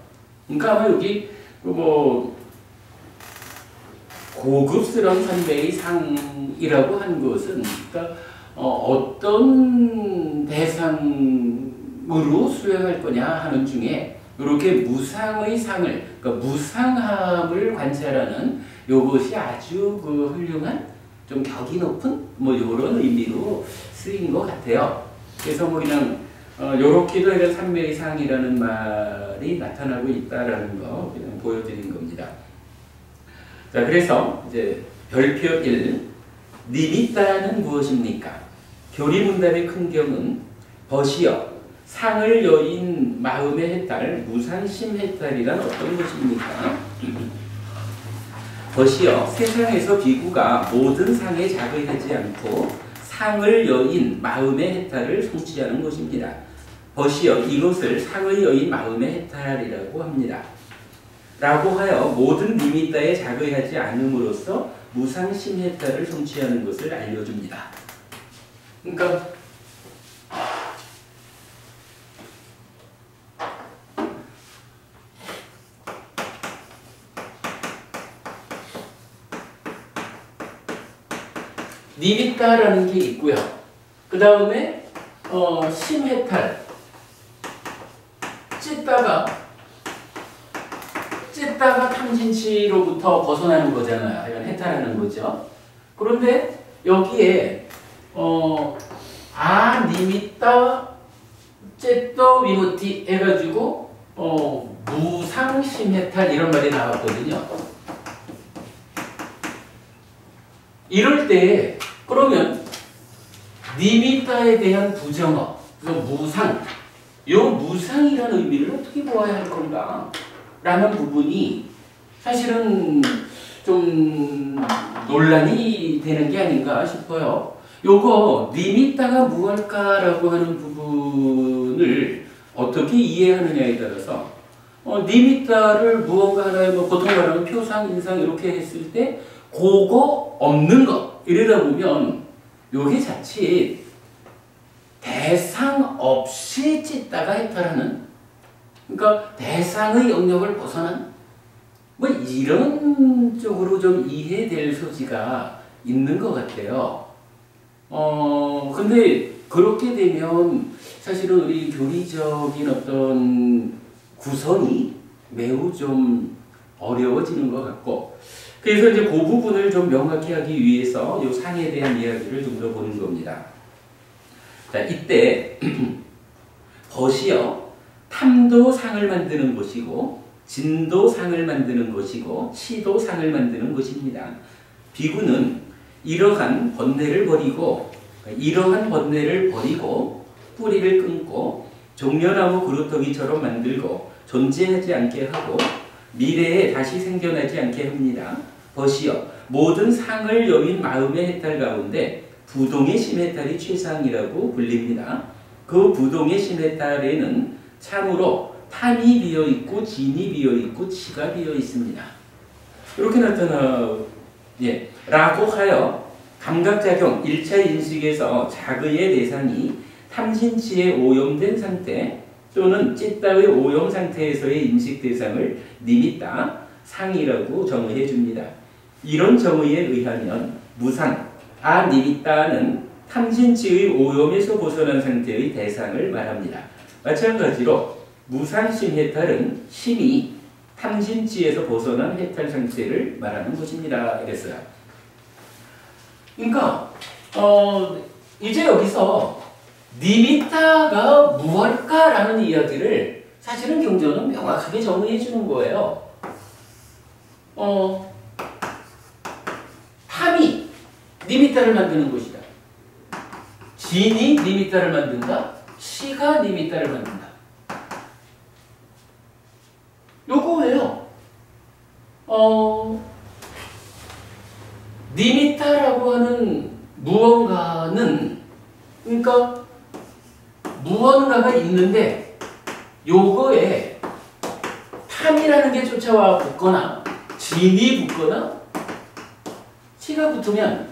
그러니까 아마 여기 뭐 고급스러운 선배의 상이라고 한 것은 그러니까 어떤 대상으로 수행할 거냐 하는 중에 이렇게 무상의 상을, 그러니까 무상함을 관찰하는 이것이 아주 그 훌륭한, 좀 격이 높은 뭐 이런 의미로 쓰인 것 같아요. 그래서 뭐 그냥 요렇게도 이런 삼매의 상이라는 말이 나타나고 있다라는 거 그냥 보여드린 겁니다. 자, 그래서 이제 별표 1, 니미따는 무엇입니까? 교리문답의 큰 경은 벗이여 상을 여인 마음의 해탈, 무상심 해탈이란 어떤 것입니까? 벗이여 세상에서 비구가 모든 상에 자극하지 않고 상을 여인 마음의 해탈을 성취하는 것입니다. 벗이여 이것을 상의 여인 마음의 해탈이라고 합니다. 라고 하여 모든 니미따에 자극하지 않음으로써 무상심 해탈을 성취하는 것을 알려줍니다. 그러니까 니미따라는 게 있고요. 그 다음에 심해탈 찢다가 탐진치로부터 벗어나는 거잖아요. 이건 해탈하는 거죠. 그런데 여기에 니미따 찢더 위무티 해가지고 무상심해탈 이런 말이 나왔거든요. 이럴 때 그러면 니미따에 대한 부정어, 무상, 요 무상이라는 의미를 어떻게 보아야 할 건가? 라는 부분이 사실은 좀 논란이 되는 게 아닌가 싶어요. 요거 니미따가 무엇일까라고 하는 부분을 어떻게 이해하느냐에 따라서 니미따를 무언가 하나의 보통 말하면 표상, 인상 이렇게 했을 때 그거 없는 거 이러다 보면 요게 자칫 대상 없이 찢다가 해탈하는, 그러니까 대상의 영역을 벗어난 뭐 이런 쪽으로 좀 이해될 소지가 있는 것 같아요. 근데 그렇게 되면 사실은 우리 교리적인 어떤 구성이 매우 좀 어려워지는 것 같고, 그래서 이제 그 부분을 좀 명확히 하기 위해서 이 상에 대한 이야기를 좀 더 보는 겁니다. 자, 이때 벗이요, 탐도 상을 만드는 것이고, 진도 상을 만드는 것이고, 치도 상을 만드는 것입니다. 비구는 이러한 번뇌를 버리고 뿌리를 끊고 종려나무 그루터기처럼 만들고 존재하지 않게 하고 미래에 다시 생겨나지 않게 합니다. 벗이여, 모든 상을 여윈 마음의 해탈 가운데 부동의 심해탈이 최상이라고 불립니다. 그 부동의 심해탈에는 참으로 탐이 비어있고 진이 비어있고 치가 비어있습니다. 이렇게 라고 하여 감각작용 1차 인식에서 자의의 대상이 탐진치에 오염된 상태 또는 찢다의 오염 상태에서의 인식 대상을 니미따, 상이라고 정의해 줍니다. 이런 정의에 의하면 무상, 니미따는 탐진치의 오염에서 벗어난 상태의 대상을 말합니다. 마찬가지로 무상심해탈은 심이 탐진치에서 벗어난 해탈 상태를 말하는 것입니다. 이랬어요. 그러니까 이제 여기서 니미타가 무엇일까라는 이야기를 사실은 경전은 명확하게 정의해 주는 거예요. 탐이 니미타를 만드는 것이다. 진이 니미타를 만든다. 치가 니미타를 만든다. 요거예요. 니미타라고 하는 무언가는, 그러니까 무언가가 있는데 요거에 탐이라는 게 쫓아와 붙거나 진이 붙거나 치가 붙으면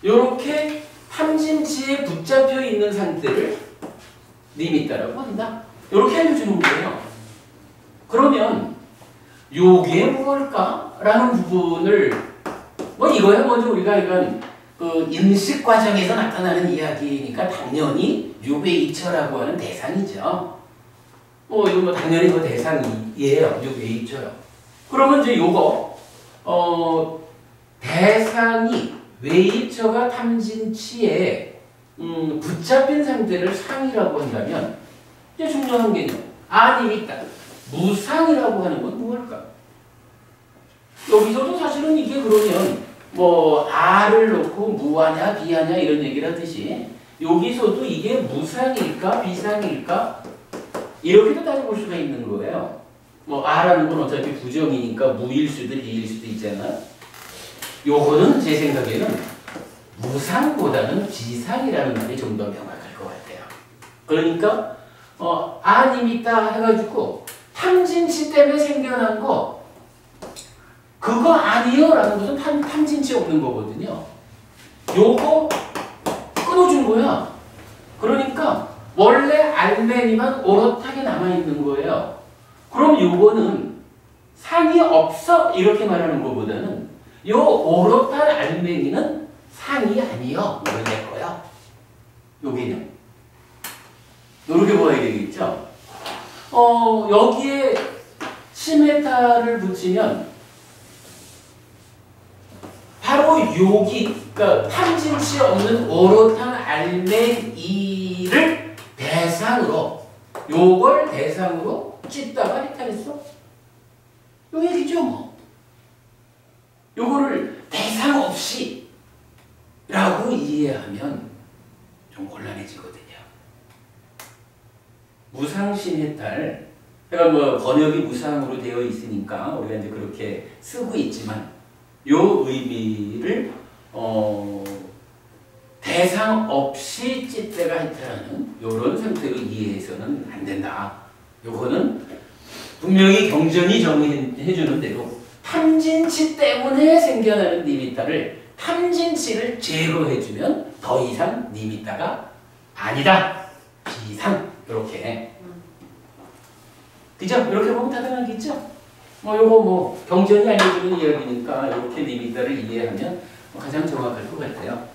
요렇게 탐진치에 붙잡혀 있는 상태를 니미타라고 한다. 요렇게 알려주는 거예요. 그러면 요게 뭘까? 라는 부분을 이거야 먼저 우리가 이건 그 인식 과정에서 나타나는 이야기니까 당연히 유베이처라고 하는 대상이죠. 이거 당연히 그 대상이에요. 유베이처요. 그러면 이제 요거 대상이 웨이처가 탐진치에 붙잡힌 상태를 상이라고 한다면 이제 중요한 개념 니미따 무상이라고 하는 건 무엇일까? 여기서도 사실은 이게 그러면 아를 놓고 무하냐 비하냐 이런 얘기를 하듯이 여기서도 이게 무상일까 비상일까 이렇게도 따져볼 수가 있는 거예요. 아라는 건 어차피 부정이니까 무일 수도 비일 수도 있잖아. 요거는 제 생각에는 무상보다는 비상이라는 말이 좀 더 명확할 것 같아요. 그러니까 니미따 해가지고 탐진치 때문에 생겨난 거 그거 아니요 라는 것은 탐진치 없는 거거든요. 요거 끊어준 거야. 그러니까 원래 알맹이만 오롯하게 남아있는 거예요. 그럼 요거는 상이 없어 이렇게 말하는 것보다는 요 오롯한 알맹이는 상이 아니요 이걸 낼 거야. 여기는 이렇게 봐야 되겠죠. 여기에 시메타를 붙이면 바로 그러니까 탐진치 없는 오롯한 알맹이를 대상으로 요걸 대상으로 찢다가 해탈했어. 요 얘기죠 요거를 대상 없이 라고 이해하면 좀 곤란해지거든요. 무상심해탈, 그러니까 번역이 무상으로 되어 있으니까 우리가 이제 그렇게 쓰고 있지만 요 의미를 대상 없이 찢대가 해탈하는 요런 상태로 이해해서는 안 된다. 요거는 분명히 경전이 정의해주는 대로 탐진치 때문에 생겨나는 니미따를 탐진치를 제거해주면 더 이상 니미따가 아니다. 비상. 이렇게. 그죠? 이렇게 보면 타당하겠죠? 요거 경전이 알려주는 이야기니까 이렇게 니미따를 이해하면 가장 정확할 것 같아요.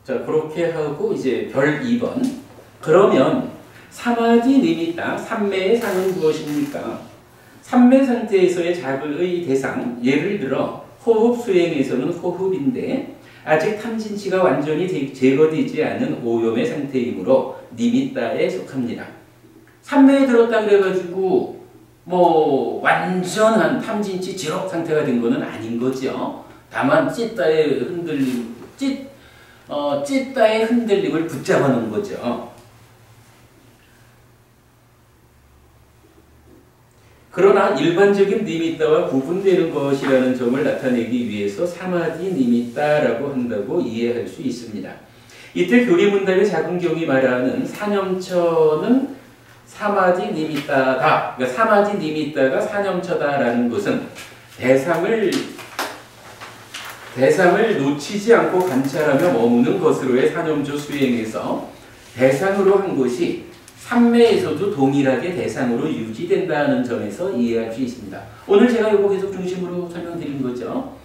자, 그렇게 하고 이제 별 2번. 그러면 사마디 니미따, 삼매의 상은 무엇입니까? 삼매 상태에서의 자극의 대상, 예를 들어 호흡 수행에서는 호흡인데 아직 탐진치가 완전히 제거되지 않은 오염의 상태이므로 니미따에 속합니다. 삼매에 들었다 그래가지고 뭐 완전한 탐진치 지록 상태가 된 것은 아닌 거죠. 다만 찌따의 흔들림을 붙잡아 놓은 거죠. 그러나 일반적인 니미따와 구분되는 것이라는 점을 나타내기 위해서 사마디 니미따라고 한다고 이해할 수 있습니다. 이때 교리문답의 작은경이 말하는 사념처는 사마디 니미따다. 그러니까 사마디 니미따가 사념처다라는 것은 대상을 놓치지 않고 관찰하며 머무는 것으로의 사념조 수행에서 대상으로 한 것이 삼매에서도 동일하게 대상으로 유지된다는 점에서 이해할 수 있습니다. 오늘 제가 이거 계속 중심으로 설명드린 거죠.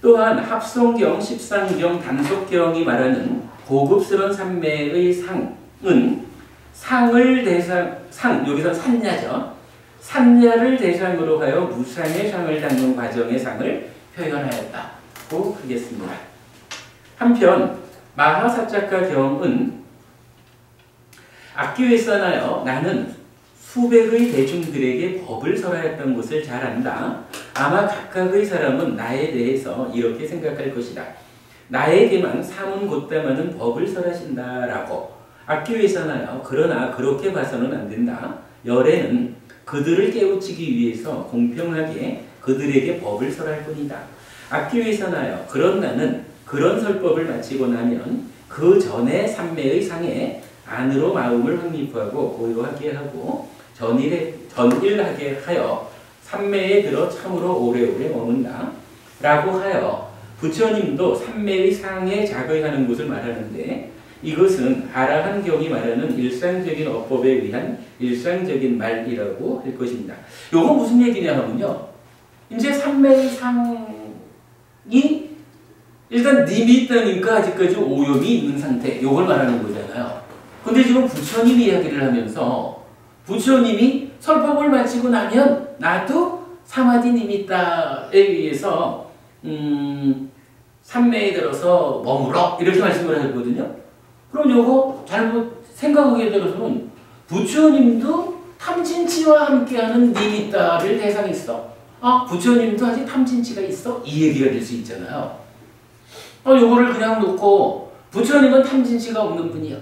또한 합성경, 십상경, 단속경이 말하는 고급스러운 삼매의 상은 여기서 산야죠. 산야를 대상으로 하여 무상의 상을 닦는 과정의 상을 표현하였다고 하겠습니다. 한편 마하사짜카 경은 악기회사나여 나는 수백의 대중들에게 법을 설하였던 것을 잘 안다. 아마 각각의 사람은 나에 대해서 이렇게 생각할 것이다. 나에게만 사문고담하는 법을 설하신다라고. 악기회사나여 그러나 그렇게 봐서는 안 된다. 열애는 그들을 깨우치기 위해서 공평하게 그들에게 법을 설할 뿐이다. 악기회사나여 그런 나는 그런 설법을 마치고 나면 그 전에 삼매의 상에 안으로 마음을 확립하고 고요하게 하고 전일하게 하여 삼매에 들어 참으로 오래오래 머문다 라고 하여 부처님도 삼매의 상에 자거하는 것을 말하는데 이것은 아라한경이 말하는 일상적인 어법에 의한 일상적인 말이라고 할 것입니다. 요거 무슨 얘기냐 하면요. 이제 삼매의 상이 일단 니미따니까 아직까지 오염이 있는 상태 요걸 말하는 거잖아요. 근데 지금 부처님이 이야기를 하면서 부처님이 설법을 마치고 나면 나도 사마디 니미따에 의해서 삼매에 들어서 머물러 이렇게 말씀을 하거든요. 그럼 요거 잘못 생각하기에 들어서는 부처님도 탐진치와 함께하는 니미따를 대상했어. 부처님도 아직 탐진치가 있어? 이 얘기가 될 수 있잖아요. 요거를 그냥 놓고 부처님은 탐진치가 없는 분이야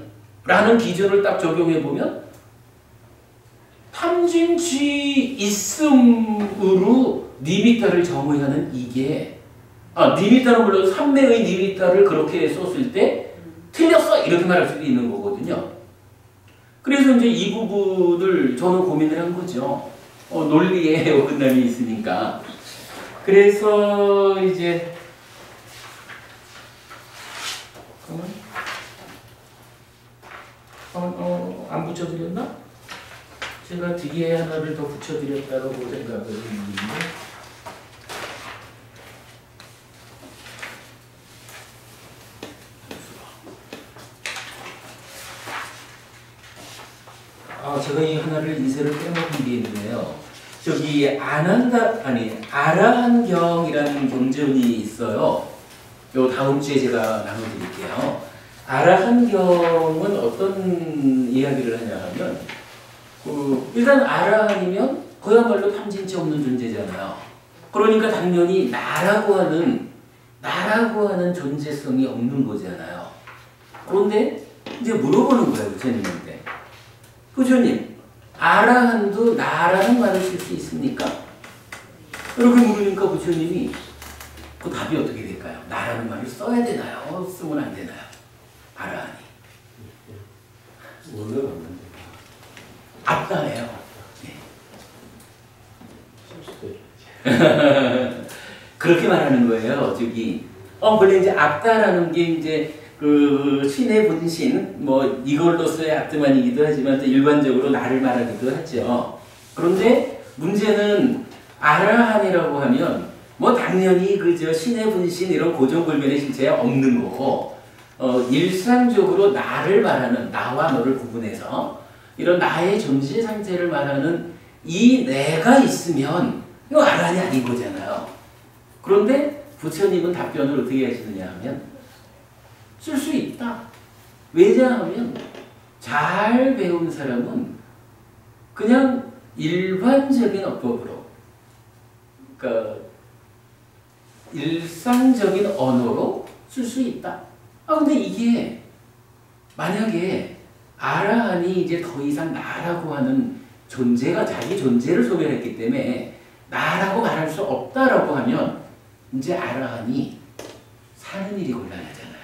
라는 기준을 딱 적용해보면 탐진치 있음으로 니미따를 정의하는 이게 니미따는 물론 삼매의 니미따를 그렇게 썼을 때 틀렸어 이렇게 말할 수도 있는 거거든요. 그래서 이제 이 부분을 저는 고민을 한 거죠. 논리에 어긋남이 있으니까. 그래서 이제 안 붙여드렸나? 제가 뒤에 하나를 더 붙여드렸다고 생각을 했는데 제가 이 하나를 인쇄를 빼먹은 게 있네요. 저기 아라한경이라는 경전이 있어요. 요 다음 주에 제가 나눠드릴게요. 아라한경은 어떤 이야기를 하냐 하면 일단 아라한이면 그야말로 탐진치 없는 존재잖아요. 그러니까 당연히 나라고 하는 존재성이 없는 거잖아요. 그런데 이제 물어보는 거예요, 부처님한테. 부처님, 아라한도 나라는 말을 쓸 수 있습니까? 이렇게 물으니까 부처님이 그 답이 어떻게 될까요? 나라는 말을 써야 되나요? 쓰면 안 되나요? 아라한이. 원어가 없는데. 앞다예요. 그렇게 말하는 거예요. 저기 원래 이제 앞다라는 게 이제 그 신의 분신 뭐 이걸로서의 아트만이기도 하지만 또 일반적으로 나를 말하기도 하죠. 그런데 문제는 아라한이라고 하면 뭐 당연히 그저 신의 분신 이런 고정불변의 실체에 없는 거고 일상적으로 나를 말하는 나와 너를 구분해서 이런 나의 존재 상태를 말하는 이 내가 있으면 이거 아란이 아닌 거잖아요. 그런데 부처님은 답변을 어떻게 하시느냐 하면 쓸 수 있다. 왜냐하면 잘 배운 사람은 그냥 일반적인 어법으로, 그러니까 일상적인 언어로 쓸 수 있다. 근데 이게 만약에 아라한이 이제 더 이상 나라고 하는 존재가 자기 존재를 소멸했기 때문에 나라고 말할 수 없다라고 하면 이제 아라한이 사는 일이 곤란하잖아요.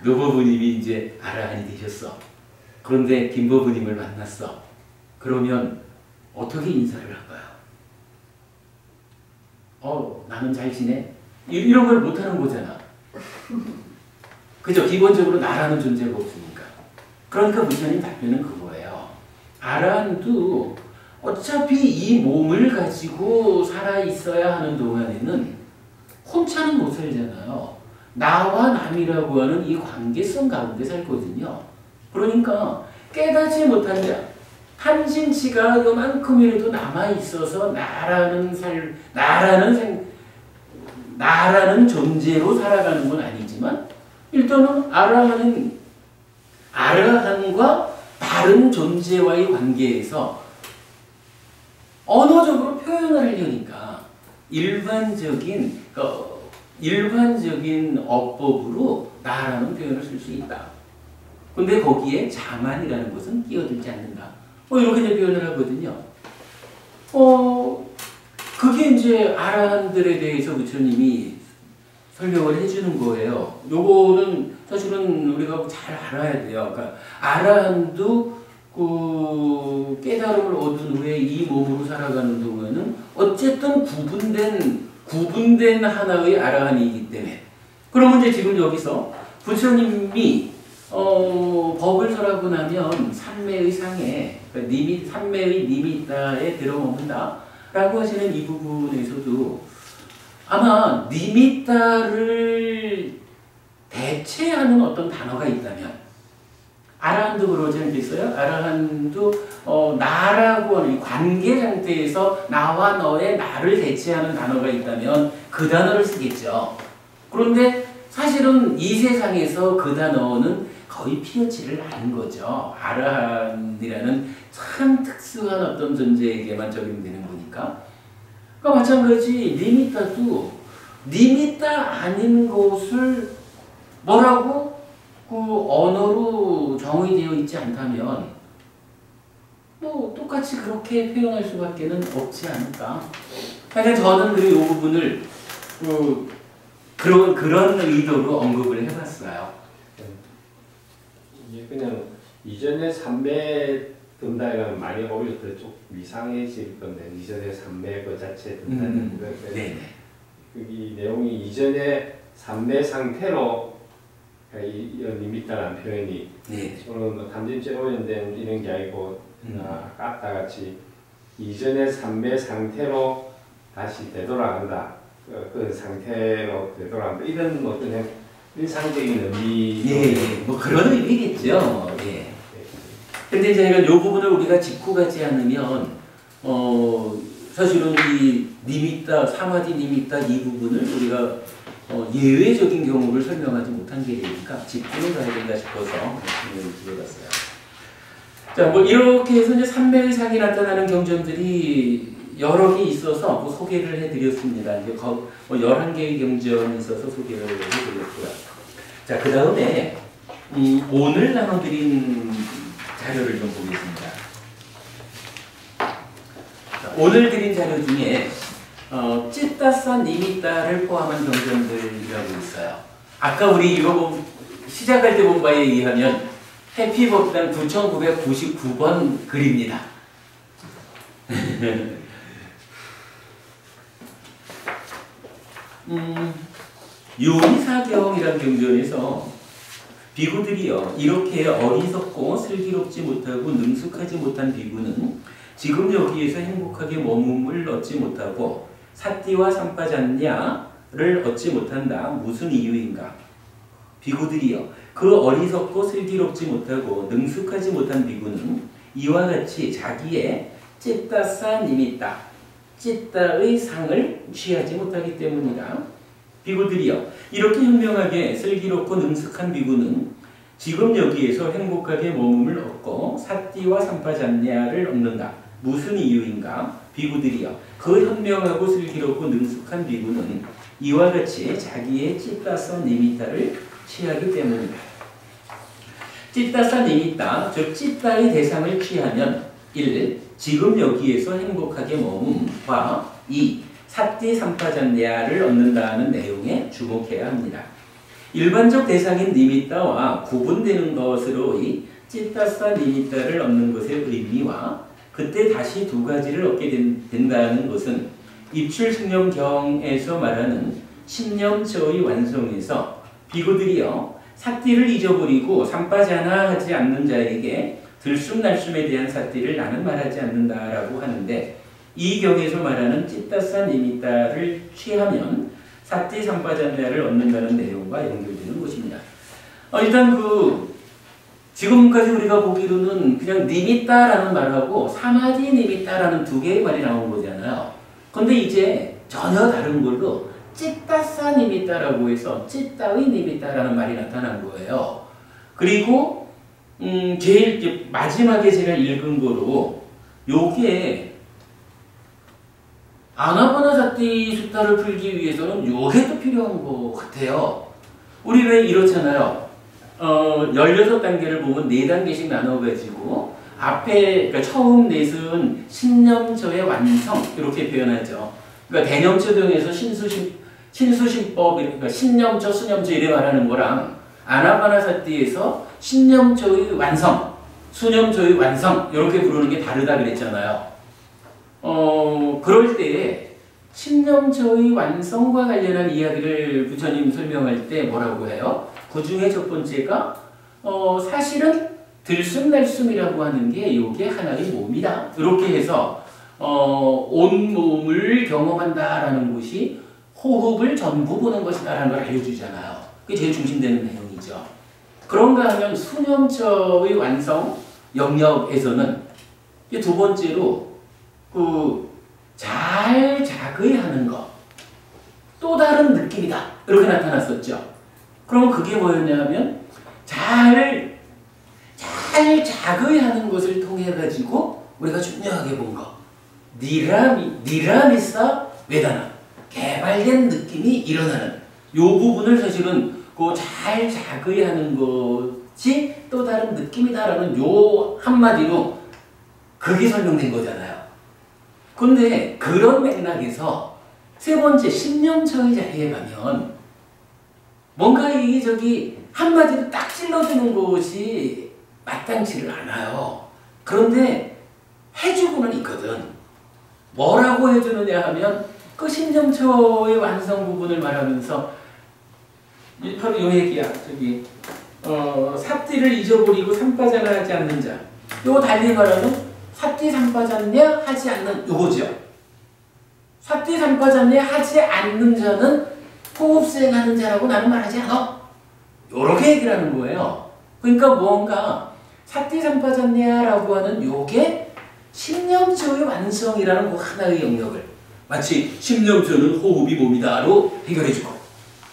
노부부님이 이제 아라한이 되셨어. 그런데 김부부님을 만났어. 그러면 어떻게 인사를 할까요? 나는 잘 지내? 이런 걸 못하는 거잖아. 그죠? 기본적으로 나라는 존재가 없으니까. 그러니까 부처님 답변은 그거예요. 아라한도 어차피 이 몸을 가지고 살아있어야 하는 동안에는 혼자는 못 살잖아요. 나와 남이라고 하는 이 관계성 가운데 살거든요. 그러니까 깨닫지 못한 자, 한신치가 요만큼이라도 남아있어서 나라는 존재로 살아가는 건 아니지만 일단은 아라한과 다른 존재와의 관계에서 언어적으로 표현을 하려니까 일반적인 어법으로 나라는 표현을 쓸 수 있다. 근데 거기에 자만이라는 것은 끼어들지 않는다. 이렇게 이제 표현을 하거든요. 그게 이제 아라한들에 대해서 부처님이 설명을 해주는 거예요. 요거는 사실은 우리가 잘 알아야 돼요. 그러니까 아라한도 그 깨달음을 얻은 후에 이 몸으로 살아가는 동안은 어쨌든 구분된 하나의 아라한이기 때문에. 그러면 이제 지금 여기서 부처님이 법을 설하고 나면 삼매의 상에, 그러니까 삼매의 니미따에 들어옵니다 라고 하시는 이 부분에서도 아마 니미따를 대체하는 어떤 단어가 있다면, 아라한도 그러지 않겠어요? 아라한도 나라고 하는 관계 상태에서 나와 너의 나를 대체하는 단어가 있다면 그 단어를 쓰겠죠. 그런데 사실은 이 세상에서 그 단어는 거의 피어치를 않은 거죠. 아라한이라는 참 특수한 어떤 존재에게만 적용되는 거니까. 그러니까 마찬가지 니미따도 니미따 아닌 것을 뭐라고 그 언어로 정의되어 있지 않다면 뭐 똑같이 그렇게 표현할 수밖에는 없지 않을까. 그러니까 저는 이 부분을 그런 의도로 언급을 해봤어요. 이게 그냥 이전에 삼매 든다는 많이 오히려 좀 이상해질 건데, 이전에 삼매 그 자체 든다는 네. 이 내용이 이전에 삼매 상태로 이런 니미따라는 표현이 저는 뭐 단전체 오염된 이런 게 아니고 아까 같이 이전의 삼매 상태로 다시 되돌아간다. 그 상태로 되돌아간다. 이런 뭐 그냥 일상적인 의미. 뭐 그런 의미겠죠. 예. 근데 저희가 이 부분을 우리가 짚고 가지 않으면 사실은 이 니미따, 사마디 니미따 이 부분을 우리가 예외적인 경우를 설명하지 못한 게 되니까 짚고는 가야 된다 싶어서 말씀을 드려봤어요. 자, 뭐 이렇게 해서 이제 삼매의 상이 나타나는 경전들이 여러 개 있어서 뭐 소개를 해드렸습니다. 이제 뭐 11개의 경전이 있어서 소개를 해드렸고요. 자, 그 다음에 오늘 나눠드린 자료를 좀 보겠습니다. 자, 오늘 드린 자료 중에 찌따사 니미따를 포함한 경전들이라고 있어요. 아까 우리 이거 시작할 때 본 바에 의하면 해피법당 9999번 글입니다. 요리사경이라는 경전에서 비구들이여 이렇게 어리석고 슬기롭지 못하고 능숙하지 못한 비구는 지금 여기에서 행복하게 머금을 얻지 못하고 사띠와 삼빠잔냐를 얻지 못한다. 무슨 이유인가? 비구들이여 그 어리석고 슬기롭지 못하고 능숙하지 못한 비구는 이와 같이 자기의 찌따싸 니미따 찌따의 상을 취하지 못하기 때문이다. 비구들이여 이렇게 현명하게 슬기롭고 능숙한 비구는 지금 여기에서 행복하게 머금을 얻고 사띠와 삼파잔냐를 얻는다. 무슨 이유인가? 비구들이여 그 현명하고 슬기롭고 능숙한 비구는 이와 같이 자기의 찌따싸 니미따를 취하기 때문이다. 찌따싸 니미따 즉 찌따의 대상을 취하면 1. 지금 여기에서 행복하게 머금과 2. 사띠 삼파잔냐를 얻는다는 내용에 주목해야 합니다. 일반적 대상인 니미따와 구분되는 것으로의 찌따싸 니미따를 얻는 것의 의미와 그때 다시 두 가지를 얻게 된다는 것은 입출승념경에서 말하는 신념처의 완성에서 비구들이여 사띠를 잊어버리고 삼파자나 하지 않는 자에게 들숨날숨에 대한 사띠를 나는 말하지 않는다라고 하는데 이 경에서 말하는 찌따싸 니미따를 취하면 사띠 삼파잔냐를 얻는다는 내용과 연결되는 것입니다. 일단 지금까지 우리가 보기로는 그냥 니미따라는 말하고 사마디 니미따라는 두 개의 말이 나온 거잖아요. 근데 이제 전혀 다른 걸로 찌따싸 니미따라고 해서 찌따의 니미따라는 말이 나타난 거예요. 그리고 제일 마지막에 제가 읽은 거로 요게 아나파나사티 수타를 풀기 위해서는 요게 또 필요한 것 같아요. 우리 왜 이렇잖아요. 16단계를 보면 4단계씩 나눠가지고 앞에 그러니까 처음 넷은 신념처의 완성 이렇게 표현하죠. 그러니까 대념처등에서 신수신법 그러니까 신념처, 수념처 이래 말하는 거랑 아나파나사티에서 신념처의 완성, 수념처의 완성 이렇게 부르는 게 다르다 그랬잖아요. 그럴 때 신념처의 완성과 관련한 이야기를 부처님 설명할 때 뭐라고 해요? 그 중에 첫 번째가 사실은 들숨날숨이라고 하는 게 요게 하나의 몸이다. 이렇게 해서 온 몸을 경험한다라는 것이 호흡을 전부 보는 것이다라는 걸 알려주잖아요. 그게 제일 중심되는 내용이죠. 그런가 하면 수념처의 완성 영역에서는 두 번째로 잘 자극하는 것, 또 다른 느낌이다. 이렇게 나타났었죠. 그럼 그게 뭐였냐 하면 잘 자극하는 것을 통해 가지고 우리가 중요하게 본 거. 니라미사 외다나. 개발된 느낌이 일어나는 요 부분을 사실은 잘 자극하는 것이 또 다른 느낌이다라는 요 한마디로 그게 설명된 거잖아요. 근데 그런 맥락에서 세 번째 신념처의 자리에 가면 뭔가 한마디로 딱 찔러주는 것이 마땅치를 않아요. 그런데 해주고는 있거든. 뭐라고 해주느냐 하면 그 신념처의 완성 부분을 말하면서 바로 요 얘기야. 사띠를 잊어버리고 삼파자나 하지 않는 자. 요 달리 말하면 사띠 삼파잔냐 하지 않는 요거죠. 사띠 삼파잔냐 하지 않는 자는 호흡수행하는 자라고 나는 말하지 않아. 요렇게 얘기를 하는 거예요. 그러니까 뭔가 사띠 삼파잔냐라고 하는 요게 신념처의 완성이라는 그 하나의 영역을 마치 신념처는 호흡이 몸이다로 해결해주고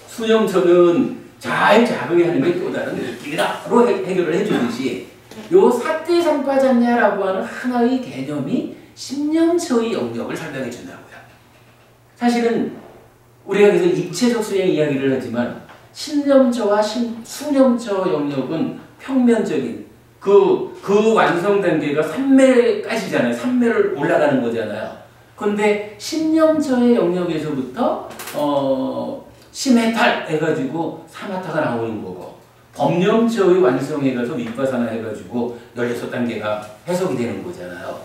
수념처는 잘 자극하는 게 또 다른 느낌이다로 해결을 해주듯이 요 사띠 삼파잔냐라고 하는 하나의 개념이 신념처의 영역을 설명해 준다고요. 사실은 우리가 그래서 입체적 수행 이야기를 하지만 신념처와 수념처 영역은 평면적인 그 완성 단계가 3매까지잖아요. 3매를 올라가는 거잖아요. 근데 신념처의 영역에서부터 심해탈 해가지고 사마타가 나오는 거고 법념처의 완성에 가서 윗바사나 해가지고 16단계가 해석이 되는 거잖아요.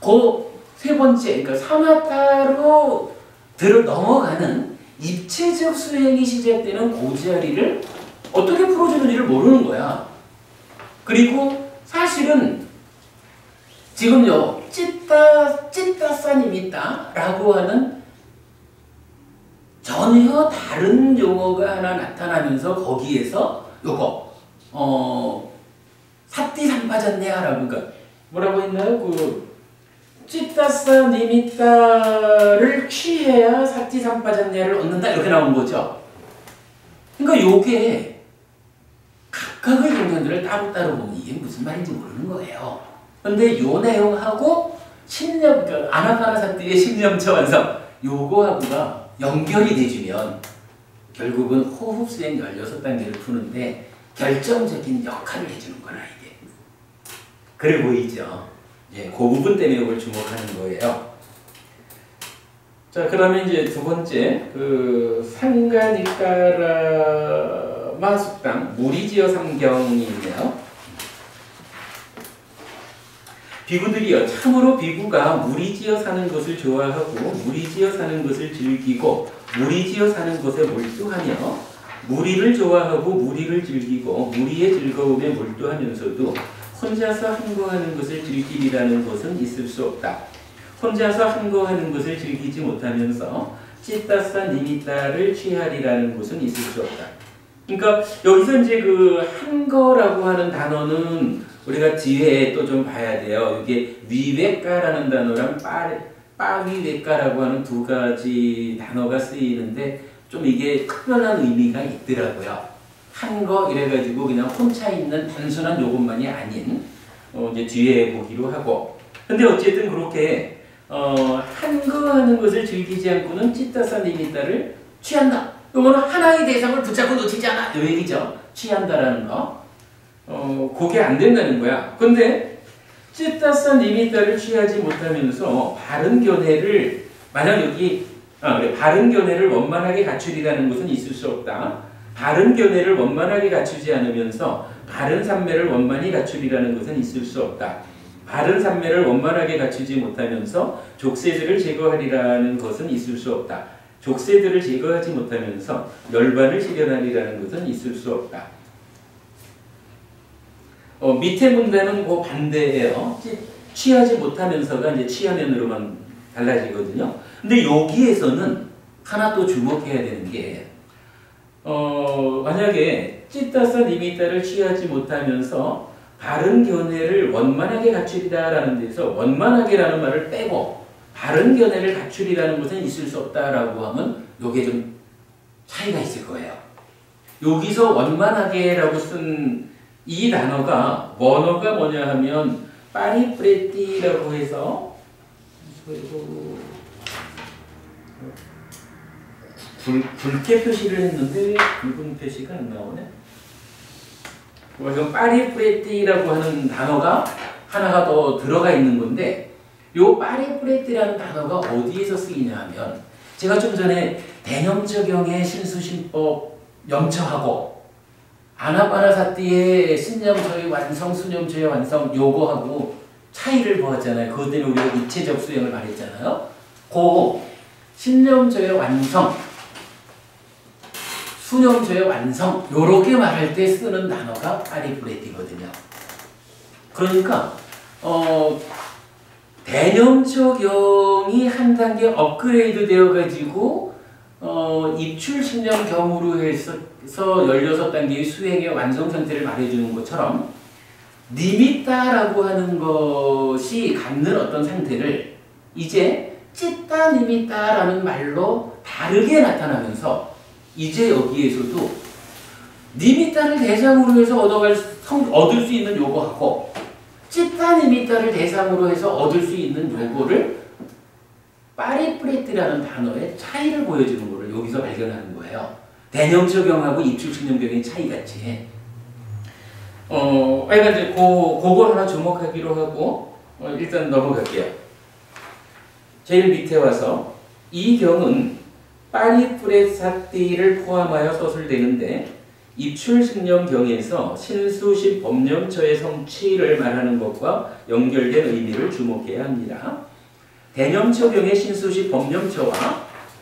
그 세 번째, 그러니까 사마타로 넘어가는 입체적 수행이 시작되는 그 자리를 어떻게 풀어주는지를 모르는 거야. 그리고 사실은 지금요, 찌따싸니미따라고 하는 전혀 다른 용어가 하나 나타나면서 거기에서 요거 삿디삼빠졌네야라고 그러니까 뭐라고 했나요? 그 찌따싸 니미따를 취해야 삿디삼빠졌네야를 얻는다 이렇게 나온 거죠. 그러니까 요게 각각의 경전들을 따로따로 보면 이게 무슨 말인지 모르는 거예요. 근데 요 내용하고 신념, 그러니까 아나파나사티의 신념처 완성 요거하고가 연결이 돼주면 결국은 호흡 수행 16단계를 푸는데 결정적인 역할을 해주는 거라 이게. 그래 보이죠? 예, 그 부분 때문에 이걸 주목하는 거예요. 자, 그러면 이제 두 번째 그 상가니까라 마숙당 무리지어 상경이 있네요. 비구들이요, 참으로 비구가 무리지어 사는 것을 좋아하고 무리지어 사는 것을 즐기고 무리지어 사는 것에 몰두하며 무리를 좋아하고 무리를 즐기고 무리의 즐거움에 몰두하면서도 혼자서 한거하는 것을 즐기리라는 것은 있을 수 없다. 혼자서 한거하는 것을 즐기지 못하면서 찌따싸 니미따를 취하리라는 것은 있을 수 없다. 그러니까 여기서 이제 그 한거라고 하는 단어는 우리가 뒤에 또 좀 봐야 돼요. 이게 위외가라는 단어랑 빠위외가라고 하는 두 가지 단어가 쓰이는데 좀 이게 특별한 의미가 있더라고요. 한거 이래가지고 그냥 혼자 있는 단순한 요것만이 아닌 이제 뒤에 보기로 하고. 근데 어쨌든 그렇게 한거 하는 것을 즐기지 않고는 찌따싸 니미따를 취한다. 이거는 하나의 대상을 붙잡고 놓치지 않아. 이 얘기죠. 취한다라는 거. 그게 안 된다는 거야. 근데 찌따싸 니미따를 취하지 못하면서 바른 견해를 만약 여기 그래, 바른 견해를 원만하게 갖추리라는 것은 있을 수 없다. 바른 견해를 원만하게 갖추지 않으면서 바른 삼매를 원만히 갖추리라는 것은 있을 수 없다. 바른 삼매를 원만하게 갖추지 못하면서 족쇄들을 제거하리라는 것은 있을 수 없다. 족쇄들을 제거하지 못하면서 멸반을 실현하리라는 것은 있을 수 없다. 밑에 문단은 그 반대예요. 취하지 못하면서가 이제 취하면으로만 달라지거든요. 근데 여기에서는 하나 또 주목해야 되는 게 만약에 찌따싸 니미따를 취하지 못하면서 바른 견해를 원만하게 갖추리다라는 데서 원만하게라는 말을 빼고 바른 견해를 갖추리라는 것은 있을 수 없다라고 하면 요게 좀 차이가 있을 거예요. 여기서 원만하게라고 쓴 이 단어가 원어가 뭐냐 하면 파리프레티라고 해서 굵게 표시를 했는데 굵은 표시가 안 나오네. 그래서 파리프레티라고 하는 단어가 하나가 더 들어가 있는 건데 요 파리프레티라는 단어가 어디에서 쓰이냐 하면 제가 좀 전에 대념적용의 신수신법 염처하고 아나파나사티의 신념처의 완성, 수념처의 완성 요거하고 차이를 보았잖아요. 그것 때문에 우리가 입체적 수행을 말했잖아요. 그 신념처의 완성, 수념처의 완성 요렇게 말할 때 쓰는 단어가 파리프레티거든요. 그러니까 대념적용이 한 단계 업그레이드 되어 가지고 입출신념 경우로 해서 16단계의 수행의 완성 상태를 말해주는 것처럼 니미따라고 하는 것이 갖는 어떤 상태를 이제 찌따 니미따라는 말로 다르게 나타나면서 이제 여기에서도 니미따를 대상으로 해서 얻을 수 있는 요거하고 찌따 니미따를 대상으로 해서 얻을 수 있는 요거를 파리프레티라는 단어의 차이를 보여주는 거를 여기서 발견하는 거예요. 대념적용하고 입출신념경의 차이같이. 그러니까 이제 그걸 하나 주목하기로 하고 일단 넘어갈게요. 제일 밑에 와서 이 경은 파리프레사티를 포함하여 서술되는데 입출신념경에서 신수십 법념처의 성취를 말하는 것과 연결된 의미를 주목해야 합니다. 대념처경의 신수십 법념처와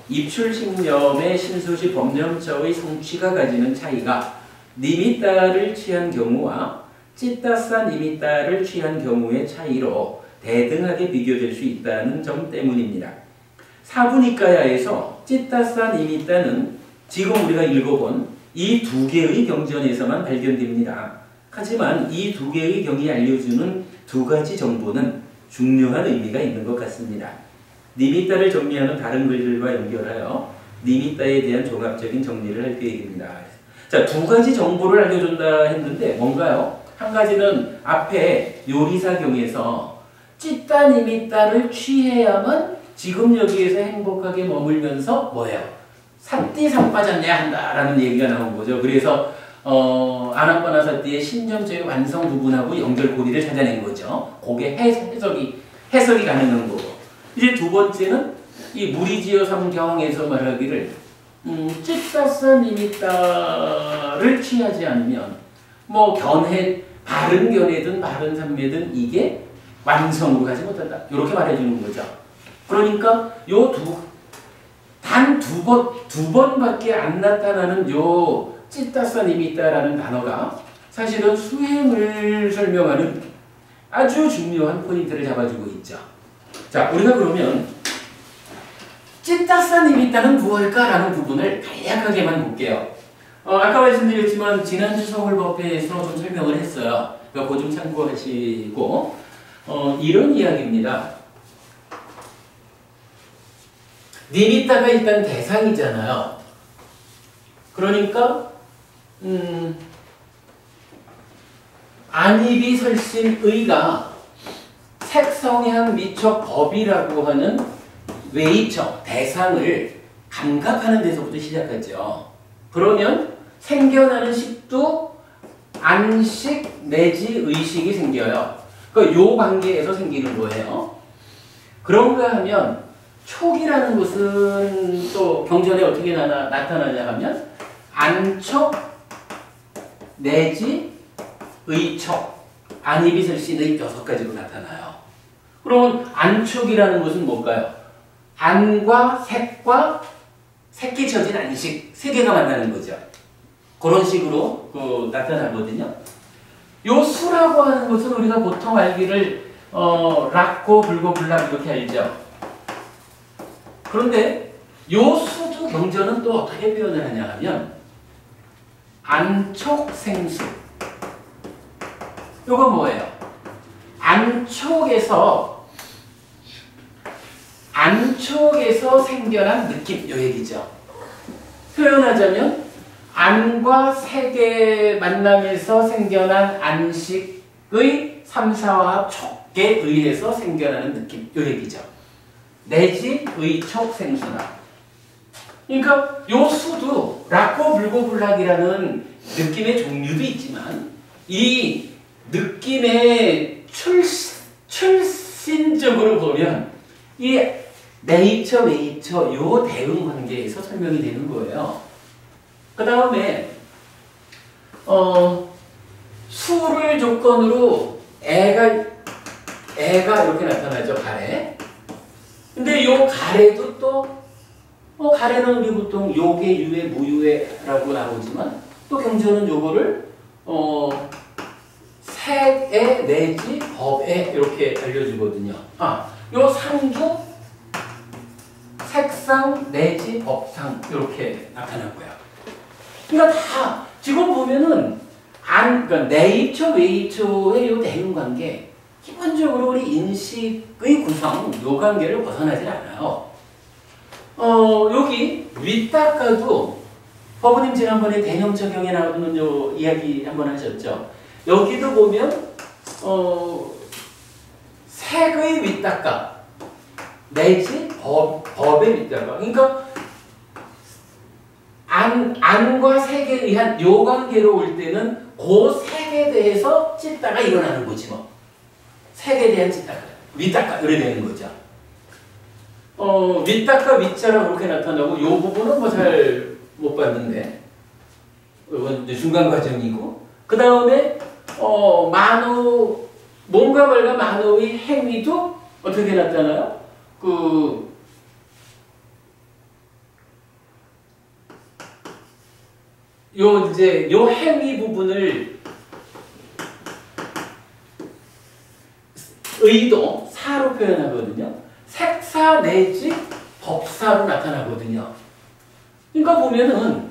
입출신념의 신수십 법념처의 성취가 가지는 차이가 니미따를 취한 경우와 찌따싸 니미따를 취한 경우의 차이로 대등하게 비교될 수 있다는 점 때문입니다. 사부니까야에서 찌따싸 니미따는 지금 우리가 읽어본 이 두 개의 경전에서만 발견됩니다. 하지만 이 두 개의 경이 알려주는 두 가지 정보는 중요한 의미가 있는 것 같습니다. 니미따를 정리하는 다른 글들과 연결하여 니미따에 대한 종합적인 정리를 할 계획입니다. 자, 두 가지 정보를 알려준다 했는데 뭔가요? 한 가지는 앞에 요리사경에서 찌따 니미따를 취해야만 지금 여기에서 행복하게 머물면서 뭐예요? 산띠 산빠졌냐 한다라는 얘기가 나온 거죠. 그래서 아나빠나사띠의 신념적인 완성 부분하고 연결고리를 찾아낸 거죠. 그게 해석이 가능한 거고. 이제 두 번째는 이 무리지어 삼경에서 말하기를 찌따사 니미따를 취하지 않으면 뭐 바른 견해든 바른 삼매든 이게 완성으로 가지 못한다. 이렇게 말해주는 거죠. 그러니까 단 두 번밖에 안 나타나는 요 찌따사 니미따라는 단어가 사실은 수행을 설명하는 아주 중요한 포인트를 잡아주고 있죠. 자, 우리가 그러면 찌따사 니미따는 무엇일까라는 부분을 간략하게만 볼게요. 아까 말씀드렸지만 지난주 서울법회에서 좀 설명을 했어요. 그거 좀 참고하시고 이런 이야기입니다. 니미따가 일단 대상이잖아요. 그러니까 안입이 설신의가 색성향 미척 법이라고 하는 외이척 대상을 감각하는 데서부터 시작하죠. 그러면 생겨나는 식도 안식 내지 의식이 생겨요. 그러니까 요 관계에서 생기는 거예요. 그런가 하면 촉이라는 것은 또 경전에 어떻게 나타나냐 하면 안촉 내지 의촉, 안입이 설신의 6가지로 나타나요. 그러면 안촉이라는 것은 뭘까요? 안과 색과 색기쳐진 안식 3개가 만나는 거죠. 그런 식으로 나타나거든요. 요 수라고 하는 것은 우리가 보통 알기를 락고 불고 불락 이렇게 알죠. 그런데 요 수두 경전은 또 어떻게 표현을 하냐 하면 안촉생수. 요거 뭐예요? 안촉에서 생겨난 느낌, 요 얘기죠. 표현하자면 안과 색의 만남에서 생겨난 안식의 삼사화합 촉에 의해서 생겨나는 느낌, 요 얘기죠. 내지 의촉 생수나. 그러니까 요 수도 락고 불고 불락이라는 느낌의 종류도 있지만 이 느낌의 출신적으로 보면 이 네이처 웨이처 요 대응 관계에서 설명이 되는 거예요. 그 다음에 수를 조건으로 애가 이렇게 나타나죠. 가래. 근데 요 가래도 또 가래는 우리 보통 요괴, 유괴, 무유괴라고 나오지만 또 경전은 요거를 색에 내지 법에 이렇게 알려주거든요. 요 상주 색상 내지 법상 이렇게 나타나고요. 그러니까 다 지금 보면은 그러니까 네이처 웨이처의 요 대응 관계 기본적으로 우리 인식의 구성 요 관계를 벗어나질 않아요. 여기 윗닦아도 법부님 지난번에 대념적용에 나오는 요 이야기 한번 하셨죠. 여기도 보면 색의 윗닦아 내지 법의 윗닦아. 그러니까 안과 색에 의한 요 관계로 올 때는 그 색에 대해서 찢다가 일어나는 거지 뭐. 색에 대한 찢다가 윗닦아 이래 되는 거죠. 윗닦아 윗자라 그렇게 나타나고 요 부분은 뭐 잘 못 봤는데 이건 중간 과정이고 그 다음에 만호 몸과 말과 만호의 행위도 어떻게 나타나요? 요 행위 부분을 의도 사로 표현하거든요. 색사 내지 법사로 나타나거든요. 그러니까 보면은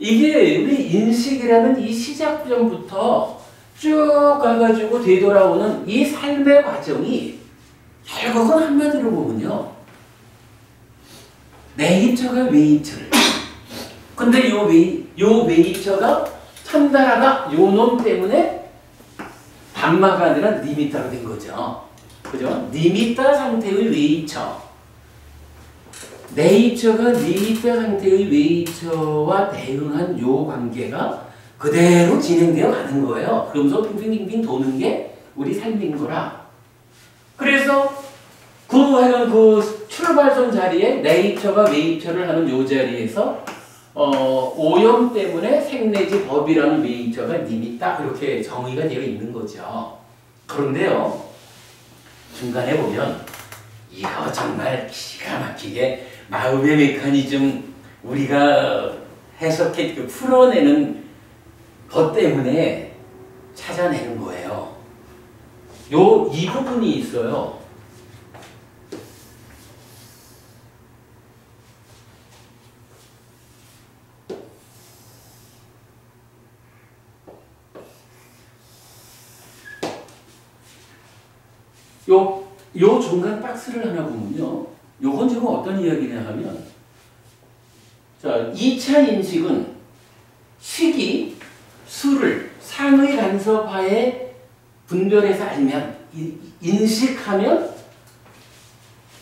이게 우리 인식이라는 이 시작점부터 쭉 가가지고 되돌아오는 이 삶의 과정이 결국은 한마디로 보면요. 내 입처가 외 입처를. 근데 요 외 입처가 천달아가 요 놈 때문에 반마가 아니라 니미타가 된 거죠. 그죠? 니미타 상태의 외 입처. 내 입처가 니미타 상태의 외 입처와 대응한 요 관계가 그대로 진행되어 가는 거예요. 그러면서 빙빙빙빙 도는 게 우리 삶인 거라. 그래서 그 출발선 자리에 내 입처가 외 입처를 하는 요 자리에서 오염 때문에 생내지 법이라는 외 입처가 니미타 그렇게 정의가 되어 있는 거죠. 그런데요. 중간에 보면 이거 정말 기가 막히게 마음의 메커니즘 우리가 해석해 풀어내는 것 때문에 찾아내는 거예요. 이 부분이 있어요. 요 중간 박스를 하나 보면요. 요건 지금 어떤 이야기냐 하면, 자, 2차 인식은 식이 수를 상의 간섭하에 분별해서 알면, 인식하면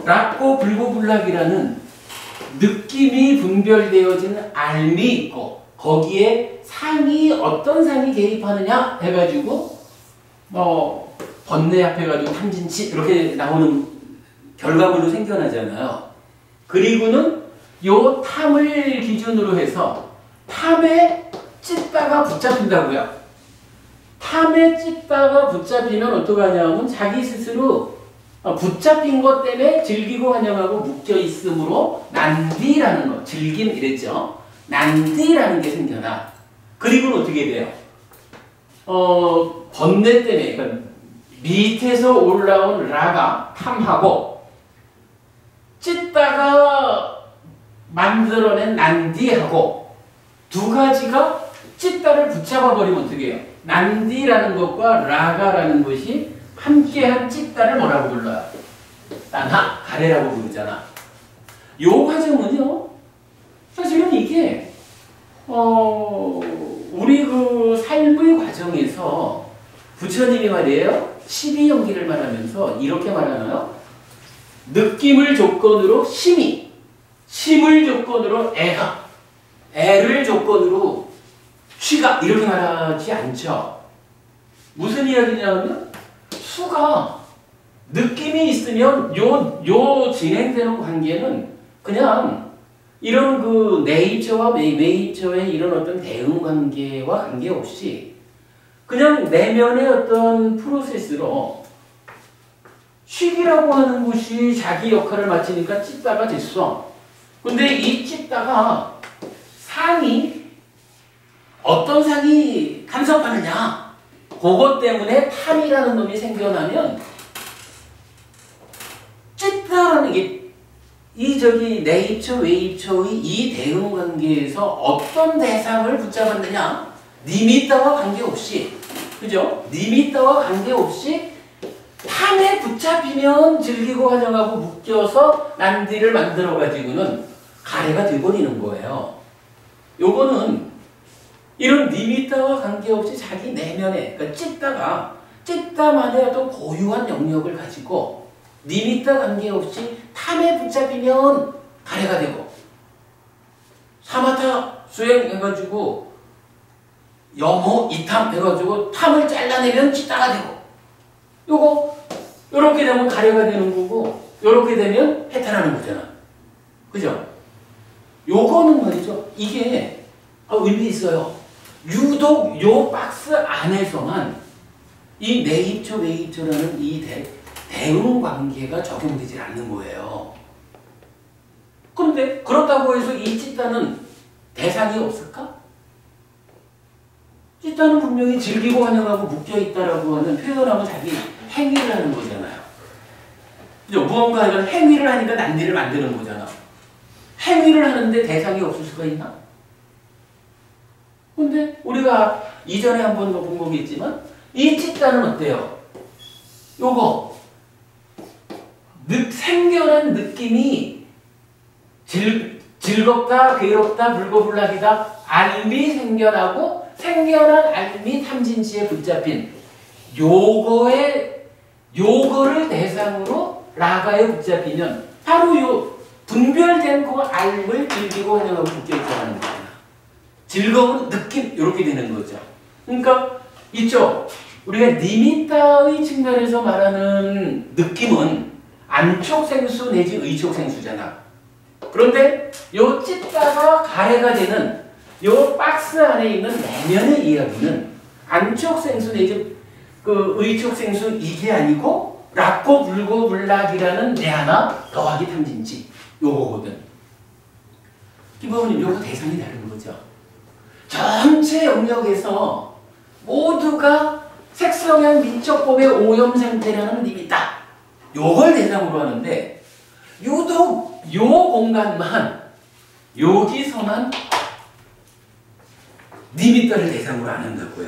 락고 불고불락이라는 느낌이 분별되어지는 알미 있고, 거기에 어떤 상이 개입하느냐 해가지고, 번뇌 합해가지고 탐진치 이렇게 나오는 결과물로 생겨나잖아요. 그리고는 요 탐을 기준으로 해서 탐에 찢다가 붙잡힌다고요. 탐에 찢다가 붙잡히면 어떡하냐면 자기 스스로 붙잡힌 것 때문에 즐기고 환영하고 묶여있으므로 난디라는 거, 즐김 이랬죠. 난디라는 게 생겨나. 그리고는 어떻게 돼요? 번뇌 때문에, 그러니까 밑에서 올라온 라가 탐하고 찢다가 만들어낸 난디하고 두 가지가 찢다를 붙잡아 버리면 어떻게 해요? 난디라는 것과 라가라는 것이 함께한 찢다를 뭐라고 불러요? 따나, 가래라고 부르잖아. 요 과정은요, 사실은 이게 우리 그 삶의 과정에서 부처님이 말이에요. 12연기를 말하면서 이렇게 말하나요? 느낌을 조건으로 심이, 심을 조건으로 애가, 애를 조건으로 취가 이렇게 말하지 않죠. 무슨 이야기냐면 수가 느낌이 있으면 요 진행되는 관계는 그냥 이런 그 네이처와 메이처의 이런 어떤 대응 관계와 관계없이 그냥 내면의 어떤 프로세스로 식이라고 하는 것이 자기 역할을 마치니까 찢다가 됐어. 근데 이 찢다가 상이 어떤 상이 간섭하느냐 그것 때문에 탐이라는 놈이 생겨나면 찢다라는 게 네이처, 웨이처의 이 대응 관계에서 어떤 대상을 붙잡았느냐 니미타와 관계없이 그죠? 니미타와 관계없이 탐에 붙잡히면 즐기고 환영하고 묶여서 난디를 만들어가지고는 가래가 되버리는 거예요. 요거는 이런 니미타와 관계없이 자기 내면에 그러니까 찢다만의 어떤 고유한 영역을 가지고 니미타 관계없이 탐에 붙잡히면 가래가 되고 사마타 수행해가지고 염호 이탐 해가지고 탐을 잘라내면 찢다가 되고 요렇게 되면 가래가 되는 거고 요렇게 되면 해탈하는 거잖아. 그죠? 요거는 말이죠. 이게 의미 있어요. 유독 요 박스 안에서만 이 내입처, 외입처라는 이 대응 관계가 적용되지 않는 거예요. 그런데 그렇다고 해서 이 찢다는 대상이 없을까? 찢다는 분명히 즐기고 환영하고 묶여있다라고 하는 표현하고 자기 행위를 하는 거잖아요. 그죠? 무언가 이런 행위를 하니까 난리를 만드는 거잖아. 행위를 하는데 대상이 없을 수가 있나? 근데 우리가 이전에 한번 본 거겠지만 이 찢다는 어때요? 요거 생겨난 느낌이 즐겁다, 괴롭다, 불고불락이다, 알미 생겨나고 생겨난 알미 탐진치에 붙잡힌 요거를 대상으로 라가에 붙잡히면 바로 요 분별된 그 알을 즐기고 환영하고 붙여있다는 거야. 즐거운 느낌 이렇게 되는 거죠. 그러니까 있죠. 우리가 니미타의 측면에서 말하는 느낌은 안촉생수 내지 의촉생수잖아. 그런데 요 찢다가 가해가 되는 요 박스 안에 있는 내면의 이야기는 안촉생수 내지 그 의촉생수 이게 아니고 락고 불고 불락이라는 내 하나 더하기 탐진치 요거거든. 김부모님 요거 대상이 다른 거죠. 전체 영역에서 모두가 색성향 미적법의 오염 상태라는 림이 있다. 요걸 대상으로 하는데 유독 요 공간만 여기서만 니미터를 대상으로 안 한다고요.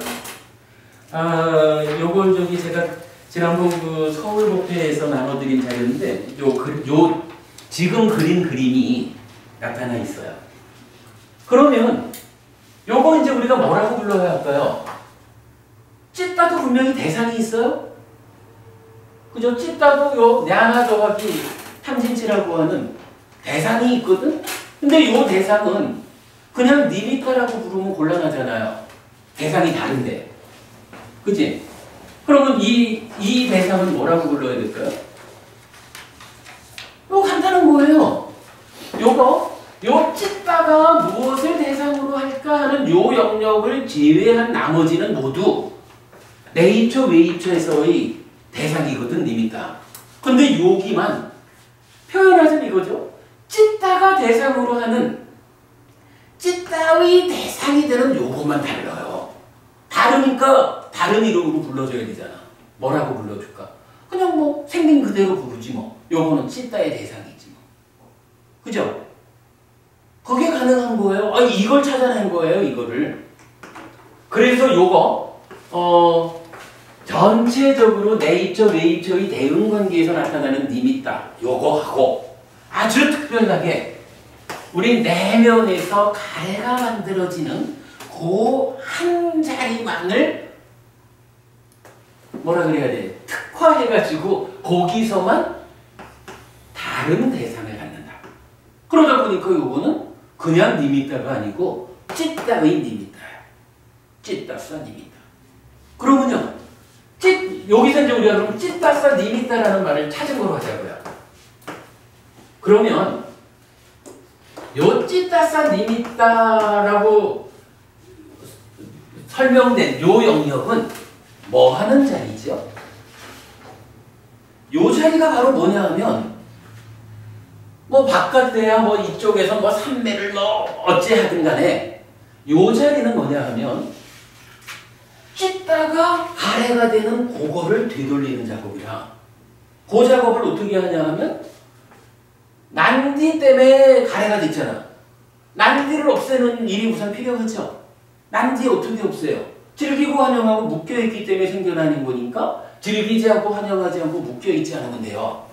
요걸 제가 지난번 그 서울법회에서 나눠드린 자료인데 요 지금 그린 그림이 나타나 있어요. 그러면 요거 이제 우리가 뭐라고 불러야 할까요? 찢다도 분명히 대상이 있어요. 그죠? 찢다도 요 냐나 더하기 탐진치라고 하는 대상이 있거든? 근데 요 대상은 그냥 니미터라고 부르면 곤란하잖아요. 대상이 다른데. 그치? 그러면 이 대상은 뭐라고 불러야 될까요? 요거 간단한 거예요. 요 찢다가 무엇을 대상으로 할까 하는 요 영역을 제외한 나머지는 모두 네이처 웨이처에서의 대상이거든, 니미타. 근데 여기만 표현하자면 이거죠. 찢다가 대상으로 하는 찢다의 대상이 되는 요것만 달라요. 다르니까 다른 이름으로 불러줘야 되잖아. 뭐라고 불러줄까? 그냥 뭐 생긴 그대로 부르지 뭐. 요거는 찢다의 대상이지 뭐. 그죠? 그게 가능한 거예요. 이걸 찾아낸 거예요, 이거를. 그래서 요거 전체적으로 네이처, 웨이처의 대응관계에서 나타나는 니미타 요거하고 아주 특별하게 우리 내면에서 가래가 만들어지는 그 한 자리만을 뭐라 그래야 돼? 특화해가지고 거기서만 다른 대상을 갖는다. 그러다 보니까 요거는 그냥 니미타가 아니고 찢다의 니미타야. 찢다사 니미타. 그러면요. 여기서 이제 우리가 그럼 찢다사 니미타라는 말을 찾은 거로 하자고요. 그러면 요 찢다사 니미타라고 설명된 요 영역은 뭐 하는 자리죠? 요 자리가 바로 뭐냐 하면 뭐 바깥에야 뭐 이쪽에서 뭐 삼매를 뭐 어찌 하든 간에 요 자리는 뭐냐 하면 찢다가 가래가 되는 그거를 되돌리는 작업이라 그 작업을 어떻게 하냐 하면 난디 때문에 가래가 됐잖아. 난디를 없애는 일이 우선 필요하죠. 난디 어떻게 없애요? 즐기고 환영하고 묶여있기 때문에 생겨나는 거니까 즐기지 않고 환영하지 않고 묶여있지 않으면 돼요.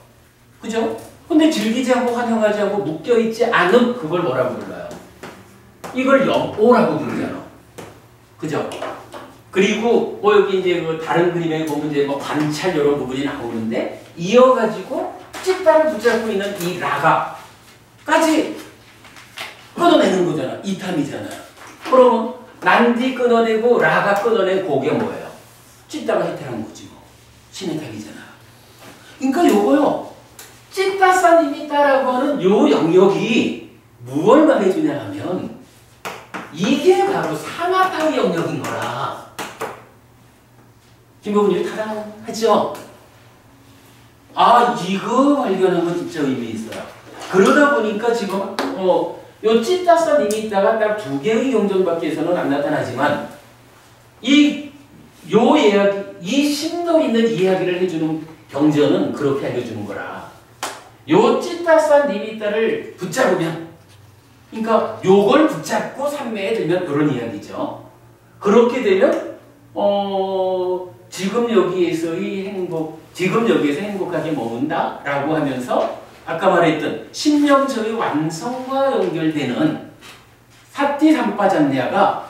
그죠? 근데 즐기지 않고 환영하지 않고 묶여있지 않음 그걸 뭐라고 불러요? 이걸 영오라고 부르잖아. 그죠? 그리고 뭐 여기 이제 그 다른 그림에 보면 이제 뭐 관찰 이런 부분이 나오는데 이어가지고 찢다를 붙잡고 있는 이 라가까지 끊어내는 거잖아. 이탐이잖아. 그러면 난디 끊어내고 라가 끊어내고 그게 뭐예요? 찢다가 해탈한 거지 뭐. 신해탈이잖아. 그러니까 요거요. 찢다사 니미타라고 하는 요 영역이 무엇을 말해주냐 하면 이게 바로 사마타의 영역인 거라. 김부모님 타당하죠? 이거 발견한 건 진짜 의미 있어요. 그러다 보니까 지금 요 찢다사 니미타가 딱 두 개의 경전밖에서는 안 나타나지만 이 심도 있는 이야기를 해주는 경전은 그렇게 알려주는 거라. 요 찢다사 니미타를 붙잡으면 그러니까 요걸 붙잡고 삼매에 들면 이런 이야기죠. 그렇게 되면 지금 여기에서 행복하게 머문다라고 하면서 아까 말했던 심령처의 완성과 연결되는 사티삼파잔냐가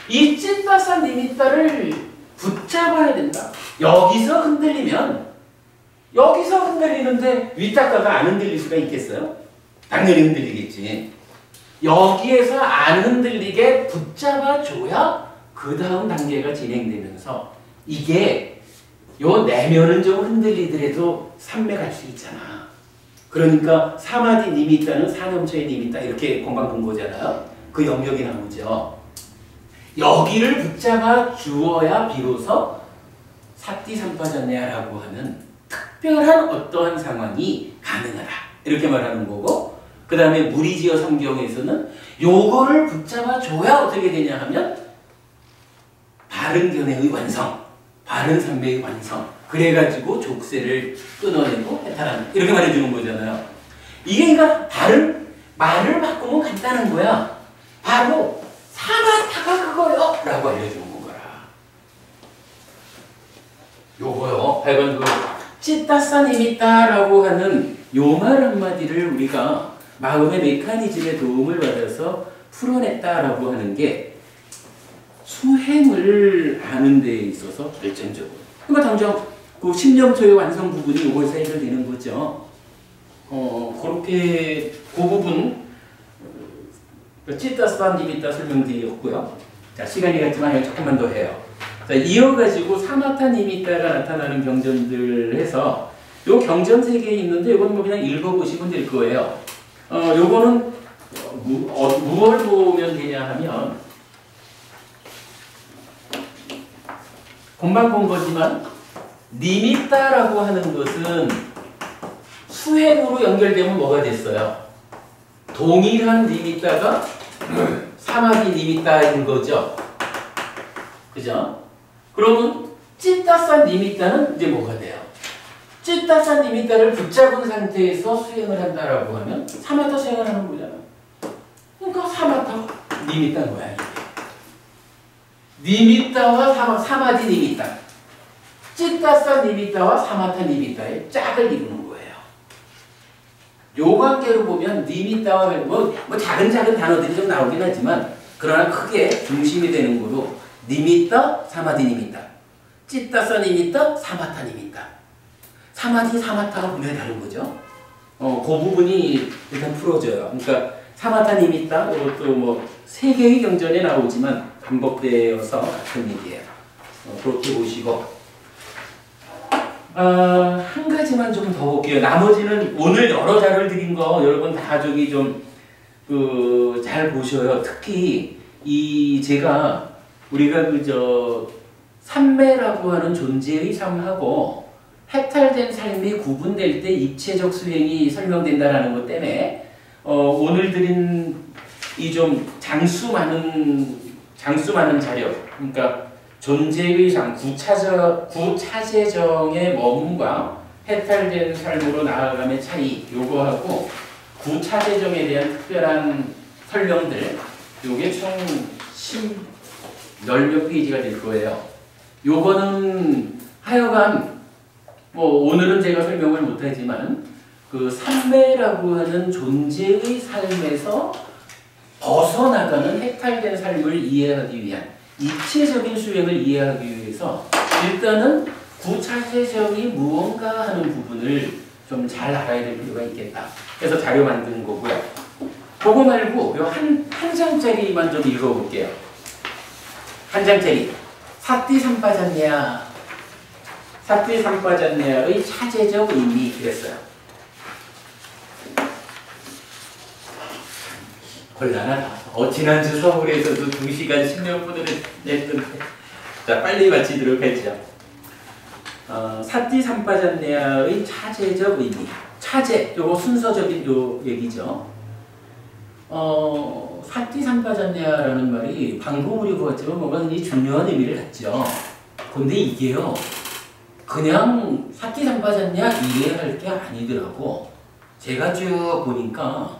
이 찐따산 니미따를 붙잡아야 된다. 여기서 흔들리는데 윗닦아가 안 흔들릴 수가 있겠어요? 당연히 흔들리겠지. 여기에서 안 흔들리게 붙잡아줘야 그 다음 단계가 진행되면서 이게 요 내면은 좀 흔들리더라도 삼매 갈 수 있잖아. 그러니까 사마디 니미따는 사념처의 니미따 이렇게 공방 본 거잖아요. 그 영역이 나오죠. 여기를 붙잡아 주어야 비로소 사티삼파잔냐라고 하는 특별한 어떠한 상황이 가능하다. 이렇게 말하는 거고 그 다음에 무리지어 성경에서는 요거를 붙잡아 줘야 어떻게 되냐 하면 바른 견해의 완성, 바른 삼매의 완성 그래가지고 족쇄를 끊어내고 해탈하는 이렇게 말해주는 거잖아요. 이게 그러니까 다른 말을 바꾸면 간단한 거야. 바로 사마타가 그거요 라고 알려주는 거라. 요거요. 하여간 그 찌따싸님이따라고 하는 요 말 한마디를 우리가 마음의 메커니즘의 도움을 받아서 풀어냈다라고 하는 게 수행을 하는 데 있어서 결정적으로. 그러니까 당장 그 심령초의 완성 부분이 요거에서 해결되는 거죠. 그렇게 그 부분 찌따스반디비따 설명드렸고요. 자, 시간이 갔지만 조금만 더 해요. 자, 이어가지고 사마타 니미따가 나타나는 경전들 해서 요 경전 세 개 있는데 요건 뭐 그냥 읽어보시면 될 거예요. 요거는 무엇을 보면 되냐 하면 금방 본 거지만 니미따라고 하는 것은 수행으로 연결되면 뭐가 됐어요? 동일한 니미따가 사마디 니미따인 거죠. 그죠? 그러면 찌따산 니미따는 이제 뭐가 돼요? 찌따산 니미따를 붙잡은 상태에서 수행을 한다라고 하면 사마타 수행을 하는 거잖아. 그러니까 사마타 니미따인 거야. 니미따와 사마디 니미따, 찌따산 니미따와 사마타 니미따의 짝을 이루는 거예요. 요 관계로 보면 니미따와 뭐 작은 단어들이 좀 나오긴 하지만 그러나 크게 중심이 되는 거로 니미따, 사마디 니미따, 찌따산 니미따, 사마타 니미따. 사마디, 사마타가 분명히 다른 거죠. 그 부분이 일단 풀어져요. 그러니까 사마타 니미따, 이것도 뭐 세 개의 경전에 나오지만 반복되어서 같은 얘기예요. 그렇게 보시고 한 가지만 좀 더 볼게요. 나머지는 오늘 여러 자료를 드린 거 여러분 다 저기 좀 잘 보셔요. 특히 제가 우리가 삼매라고 하는 존재의 삶하고 해탈된 삶이 구분될 때 입체적 수행이 설명된다라는 것 때문에 오늘 드린 이 좀 장수 많은 자료, 그러니까 존재의 삶, 구차재정의 머문과 해탈된 삶으로 나아감의 차이, 요거하고 구차재정에 대한 특별한 설명들, 요게 총 10몇 페이지가 될 거예요. 요거는 하여간 오늘은 제가 설명을 못하지만 그 삼매라고 하는 존재의 삶에서 벗어나가는 해탈된 삶을 이해하기 위한 입체적인 수행을 이해하기 위해서 일단은 구차재정이 무언가 하는 부분을 좀 잘 알아야 될 필요가 있겠다. 그래서 자료 만드는 거고요. 그거 말고 한 장짜리만 좀 읽어볼게요. 한 장짜리. 사티삼파잔냐의 차제적 의미 그랬어요. 곤란하다. 지난주 서울에서도 2시간 10몇 분을 냈던데 자 빨리 마치도록 하죠. 사티삼파잔냐의 차제적 의미. 차제, 요거 순서적인 요 얘기죠. 사티삼파잔냐라는 말이 방금 우리 보았지만 뭔가 굉장히 중요한 의미를 갖죠. 근데 이게요, 그냥 사티삼파잔냐 이해할 게 아니더라고. 제가 쭉 보니까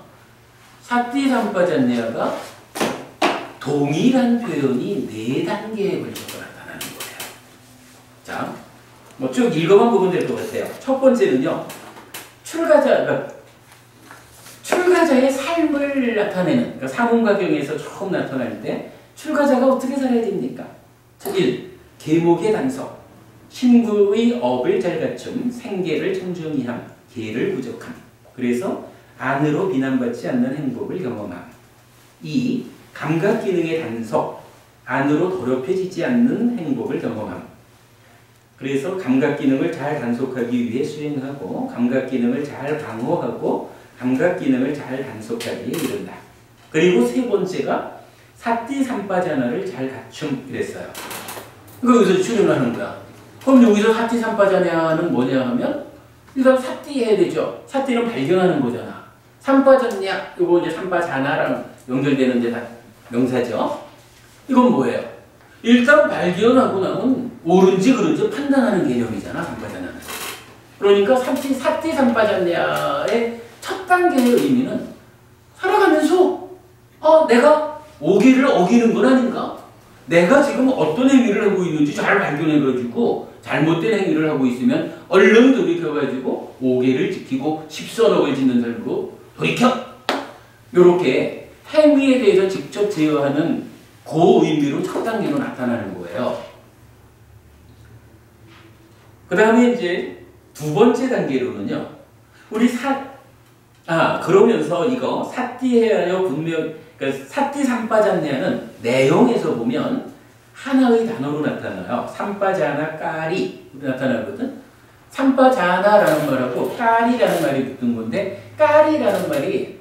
사티삼파잔냐가 동일한 표현이 4단계에 걸쳐서 나타나는 거예요. 자, 뭐 쭉 읽어만 보면 될 것 같아요. 첫 번째는요, 출가자의 삶을 나타내는, 그러니까 사문과경에서 처음 나타날 때 출가자가 어떻게 살아야 됩니까? 1. 계목의 단속, 신구의 업을 잘 갖춤, 생계를 청중히 함, 계를 부족함. 그래서 안으로 비난받지 않는 행복을 경험함. 2. 감각기능의 단속, 안으로 더럽혀지지 않는 행복을 경험함. 그래서 감각기능을 잘 단속하기 위해 수행하고 감각기능을 잘 방어하고 감각기능을 잘 단속하기에 이른다. 그리고 세 번째가 사띠삼빠자나를 잘 갖춤 이랬어요. 여기서 출연하는 거야. 그럼 여기서 사띠삼빠자냐는 뭐냐 하면 일단 사띠해야 되죠. 사띠는 발견하는 거잖아. 삼빠졌냐? 이거 이제 삼빠자나랑 연결되는 이제 다 명사죠. 이건 뭐예요? 일단 발견하고 나면 옳은지 그른지 판단하는 개념이잖아, 삼빠자나는. 그러니까 사띠삼빠졌냐의 첫 단계의 의미는 살아가면서 내가 오기를 어기는 건 아닌가? 내가 지금 어떤 행위를 하고 있는지 잘 발견해가지고 잘못된 행위를 하고 있으면 얼른 돌이켜가지고 오계를 지키고 십선억을 짓는 삶으로 돌이켜! 이렇게 행위에 대해서 직접 제어하는 그 의미로 첫 단계로 나타나는 거예요. 그 다음에 이제 두 번째 단계로는요, 그러면서 이거 사띠해하여 분명, 그러니까 사띠삼빠잔냐는 내용에서 보면 하나의 단어로 나타나요. 삼빠자나 까리 나타나거든. 삼빠자나라는 말하고 까리라는 말이 붙은 건데, 까리라는 말이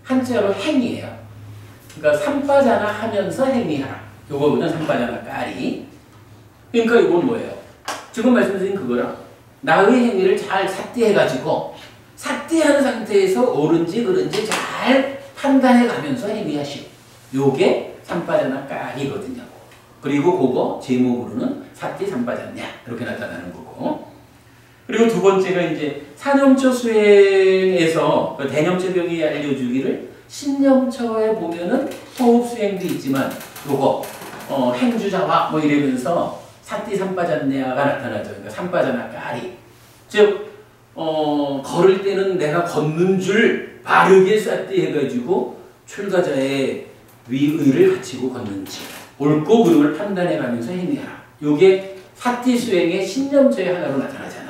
한자로 행이에요. 그러니까 삼빠자나 하면서 행위하라. 요거보다 삼빠자나 까리. 그러니까 이건 뭐예요? 지금 말씀드린 그거랑 나의 행위를 잘 삿띠해가지고 삿띠하는 상태에서 옳은지 그른지 잘 판단해 가면서 행위하시오. 요게 삼빠자나 까리거든요. 그리고 그거 제목으로는 삿띠 삼빠졌냐 이렇게 나타나는 거고. 그리고 두 번째가 이제 사념처 수행에서 그 대념처 병이 알려주기를 신념처에 보면은 호흡 수행도 있지만 요거 행주자와 뭐 이러면서 삿띠 삼빠졌냐가 나타나죠. 그러니까 삼빠자나 까리. 즉 걸을 때는 내가 걷는 줄 바르게 삿띠 해가지고 출가자의 위의를 갖추고 걷는지 옳고 그름을 판단해가면서 행위하라. 이게 사띠 수행의 신념처의 하나로 나타나잖아요.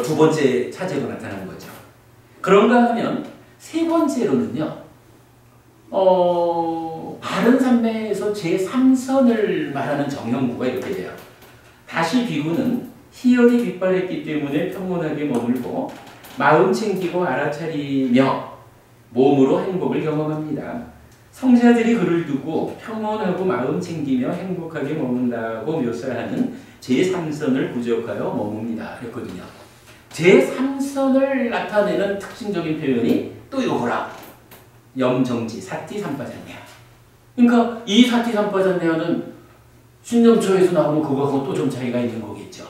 두 번째 차제로 나타나는 거죠. 그런가 하면 세 번째로는요, 바른 삼매에서 제3선을 말하는 정형구가 이렇게 돼요. 다시 비구는 희열이 빗발했기 때문에 평온하게 머물고 마음 챙기고 알아차리며 몸으로 행복을 경험합니다. 성자들이 그를 두고 평온하고 마음 챙기며 행복하게 머문다고 묘사하는 제3선을 부적하여 머뭅니다. 그랬거든요. 제3선을 나타내는 특징적인 표현이 또 이거라. 염정지, 사띠삼빠졌냐. 그러니까 이 사띠삼빠졌냐는 신념처에서 나오는 그거하고 또 좀 차이가 있는 거겠죠.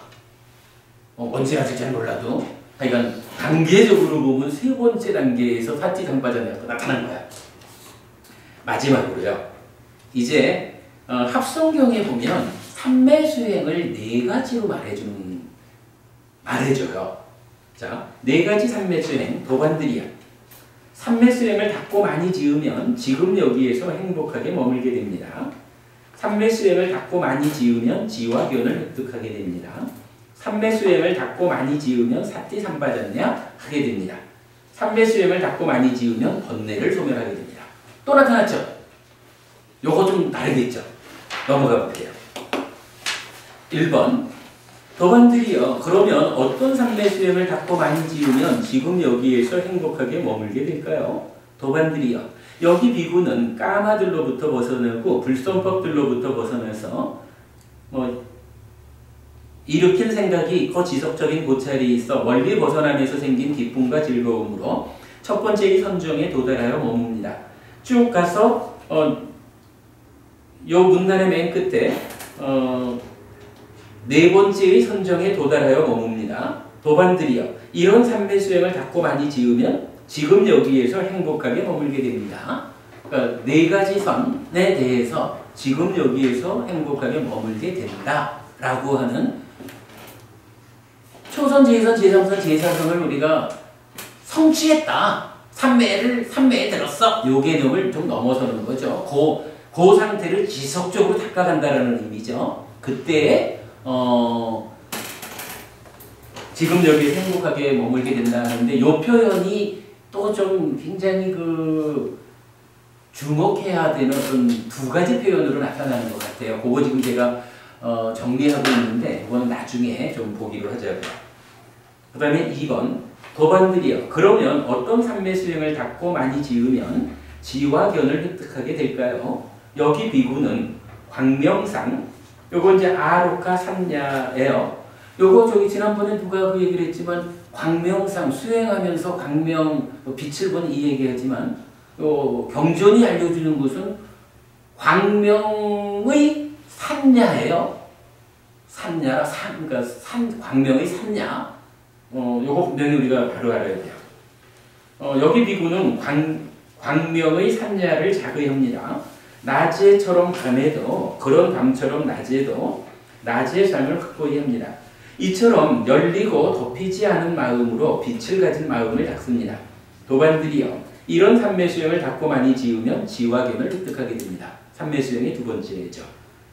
뭔지 아직 잘 몰라도 하여간 단계적으로 보면 세 번째 단계에서 사띠삼빠졌냐가 나타난 거야. 마지막으로요. 이제 합성경에 보면 삼매 수행을 네 가지로 말해줘요. 자, 네 가지 삼매 수행 도반들이야. 삼매 수행을 닦고 많이 지으면 지금 여기에서 행복하게 머물게 됩니다. 삼매 수행을 닦고 많이 지으면 지와견을 획득하게 됩니다. 삼매 수행을 닦고 많이 지으면 사띠삼빠졌냐 하게 됩니다. 삼매 수행을 닦고 많이 지으면 번뇌를 소멸하게 됩니다. 또 나타났죠? 요거 좀 다르겠죠? 넘어가 볼게요. 1번 도반들이여 그러면 어떤 삼매 수행을 닦고 많이 지으면 지금 여기에서 행복하게 머물게 될까요? 도반들이여 여기 비구는 까마들로부터 벗어나고 불성법들로부터 벗어나서 일으킨 생각이 있고 지속적인 고찰이 있어 멀리 벗어나면서 생긴 기쁨과 즐거움으로 첫 번째의 선정에 도달하여 머뭅니다. 쭉 가서 요 문단의 맨 끝에 네 번째의 선정에 도달하여 머뭅니다. 도반들이여 이런 삼매 수행을 닦고 많이 지으면 지금 여기에서 행복하게 머물게 됩니다. 그러니까 네 가지 선에 대해서 지금 여기에서 행복하게 머물게 된다라고 하는 초선, 제선, 제삼선, 제사선을 우리가 성취했다. 삼매에 들었어. 요 개념을 좀 넘어서는 거죠. 그 상태를 지속적으로 닦아간다라는 의미죠. 그때 지금 여기에 행복하게 머물게 된다 하는데 요 표현이 또 좀 굉장히 주목해야 되는 어떤 두 가지 표현으로 나타나는 것 같아요. 그거 지금 제가 정리하고 있는데 그거는 나중에 좀 보기로 하자고요. 그 다음에 2번 도반들이여 그러면 어떤 삼매 수행을 닦고 많이 지으면 지와 견을 획득하게 될까요? 여기 비구는 광명상 요거 이제 아로카 삼야예요. 요거 저기 지난번에 누가 그 얘기를 했지만 광명상 수행하면서 광명 빛을 보는 이 얘기하지만 요 경전이 알려주는 것은 광명의 산야예요. 산야라 그러니까 광명의 산야. 요거 분명히 우리가 바로 알아야 돼요. 여기 비구는 광명의 산야를 자의합니다. 낮에처럼 밤에도 그런 밤처럼 낮에도 낮의 삶을 확보해야 합니다. 이처럼 열리고 덮이지 않은 마음으로 빛을 가진 마음을 닦습니다. 도반들이여 이런 삼매 수행을 닦고 많이 지으면 지와 견을 획득하게 됩니다. 삼매 수행의 두 번째죠.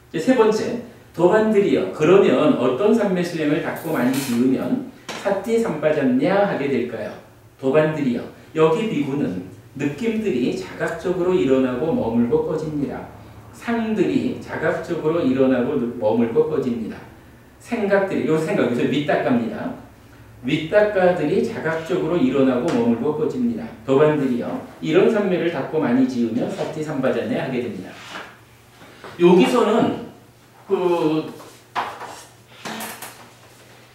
이제 세 번째 도반들이여 그러면 어떤 삼매 수행을 닦고 많이 지으면 사띠 삼바잡냐 하게 될까요? 도반들이여 여기 비구는 느낌들이 자각적으로 일어나고 머물고 꺼집니다. 상들이 자각적으로 일어나고 머물고 꺼집니다. 생각들이 요 생각 여기서 윗닦아입니다. 윗닦아들이 자각적으로 일어나고 머물고 꺼집니다. 도반들이요 이런 삼매를 닦고 많이 지으면 사띠 삼바잡냐 하게 됩니다. 여기서는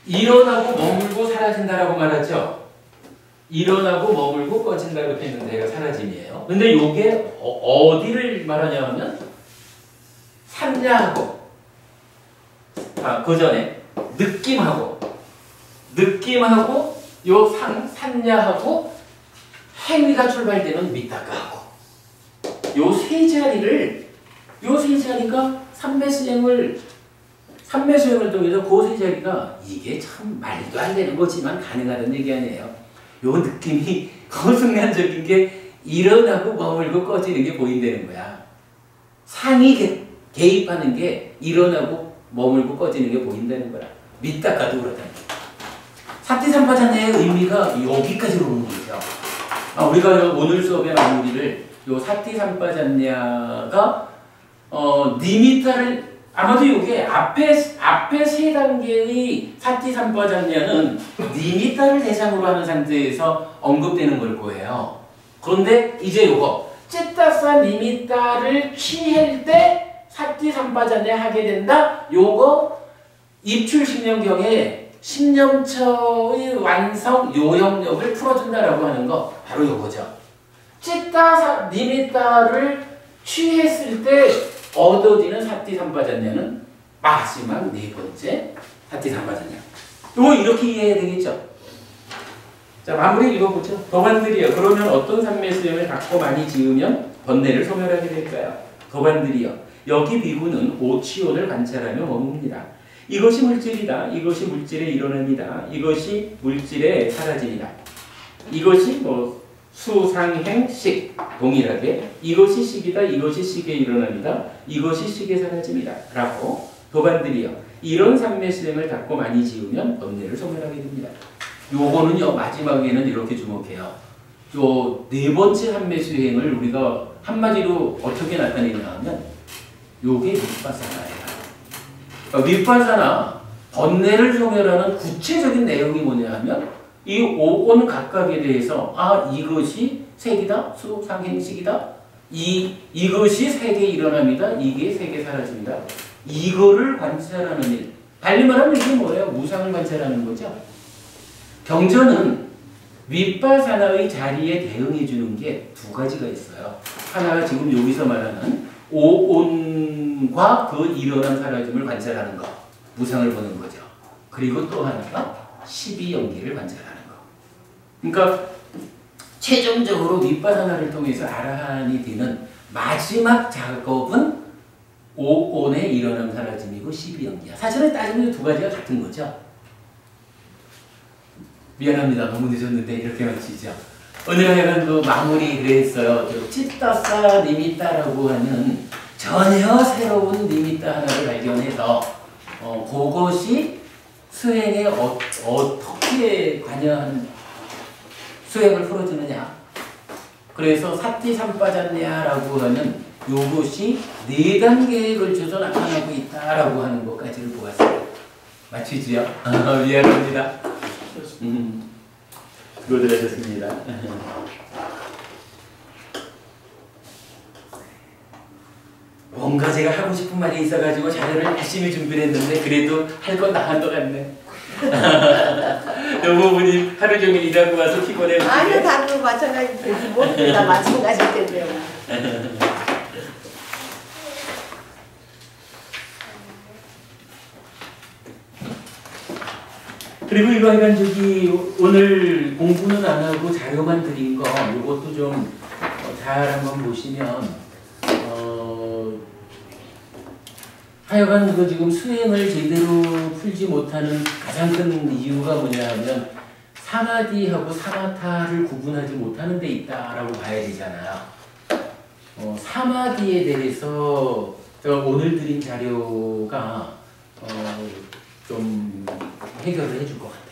일어나고 머물고 사라진다라고 말하죠. 일어나고 머물고 꺼진다고 했는데가 사라짐이에요. 근데 요게 어디를 말하냐 하면 삼야하고 그 전에 느낌하고 요 산야하고 행위가 출발되는 밑닦아하고 요 세 자리가 삼매 수행을 통해서 그 세 자리가 이게 참 말도 안 되는 거지만 가능하다는 얘기 아니에요. 요 느낌이 순간적인 게 일어나고 머물고 꺼지는 게 보인다는 거야. 상이 개입하는 게 일어나고 머물고 꺼지는 게 보인다는 거야. 밑닦아도 그렇다는 거야. 사띠삼바자냐의 의미가 여기까지로 오는 거죠. 우리가 오늘 수업의 마무리를 요 사띠삼바자냐가 니미타를 아마도 이게 앞에 세 단계의 사띠삼바잡냐는 니미타를 대상으로 하는 상태에서 언급되는 걸 거예요. 그런데 이제 요거 찌따사 니미타를 취할 때 사띠삼바잡냐 하게 된다. 요거 입출 신념경에 신념처의 완성 요형력을 풀어준다라고 하는 거 바로 요거죠. 찌따사 니미타를 취했을 때 얻어지는 사띠삼바잡냐는 마지막 네 번째 사띠삼바잡냐. 이거 이렇게 이해해야 되겠죠. 자 마무리 읽어보죠. 도반들이여 그러면 어떤 삼매 수행을 닦고 많이 지으면 번뇌를 소멸하게 될까요? 도반들이여 여기 비구는 오치온을 관찰하며 머뭅니다. 이것이 물질이다. 이것이 물질의 일어납니다. 이것이 물질의 사라짐이다. 이것이 수상행식 동일하게 이것이 식이다. 이것이 식의 일어납니다. 이것이 식의 사라짐이다. 라고 도반들이여 이런 삼매 수행을 닦고 많이 지으면 번뇌를 소멸하게 됩니다. 요거는요 마지막에는 이렇게 주목해요. 요 네 번째 삼매 수행을 우리가 한마디로 어떻게 나타내냐 하면 요게 윗바사나예요. 그러니까 윗바사나 번뇌를 소멸하는 구체적인 내용이 뭐냐 하면 이 오온 각각에 대해서 이것이 색이다, 수상행식이다, 이것이 색에 일어납니다, 이게 색에 사라집니다. 이거를 관찰하는 일. 달리 말하면 이게 뭐예요? 무상을 관찰하는 거죠. 경전은 윗바사나의 자리에 대응해 주는 게 두 가지가 있어요. 하나가 지금 여기서 말하는 오온과 그 일어난 사라짐을 관찰하는 것, 무상을 보는 거죠. 그리고 또 하나가 12연기를 관찰하는 거. 그러니까 최종적으로 밑발 하나를 통해서 아라한이 되는 마지막 작업은 5온의 일어남 사라짐이고 12연기야. 사실은 따지면 두 가지가 같은 거죠. 미안합니다. 너무 늦었는데 이렇게 마치죠. 오늘 하여간 그 마무리 그랬어요. 찌따싸 니미따라고 하는 전혀 새로운 니미따 하나를 발견해서 그것이 수행에 어떻게 관여한 수행을 풀어주느냐. 그래서 사티 삼빠졌냐라고 하는 요것이 4단계에 걸쳐서 나타나고 있다라고 하는 것까지를 보았어요. 맞추지요? 미안합니다. 수고들 하셨습니다. 뭔가 제가 하고 싶은 말이 있어가지고 자료를 열심히 준비를 했는데 그래도 할 건 다 한 것 같네. 여보분이 하루 종일 일하고 와서 피곤해. 아니요, 다들 마찬가지. 모두 다 마찬가지일 텐데요. 그리고 이거 하여간 오늘 공부는 안 하고 자료만 드린 거 이것도 좀 잘 한번 보시면 하여간 그 지금 수행을 제대로 풀지 못하는 가장 큰 이유가 뭐냐 하면 사마디하고 사마타를 구분하지 못하는 데 있다라고 봐야 되잖아요. 사마디에 대해서 제가 오늘 드린 자료가 좀 해결을 해줄 것 같아요.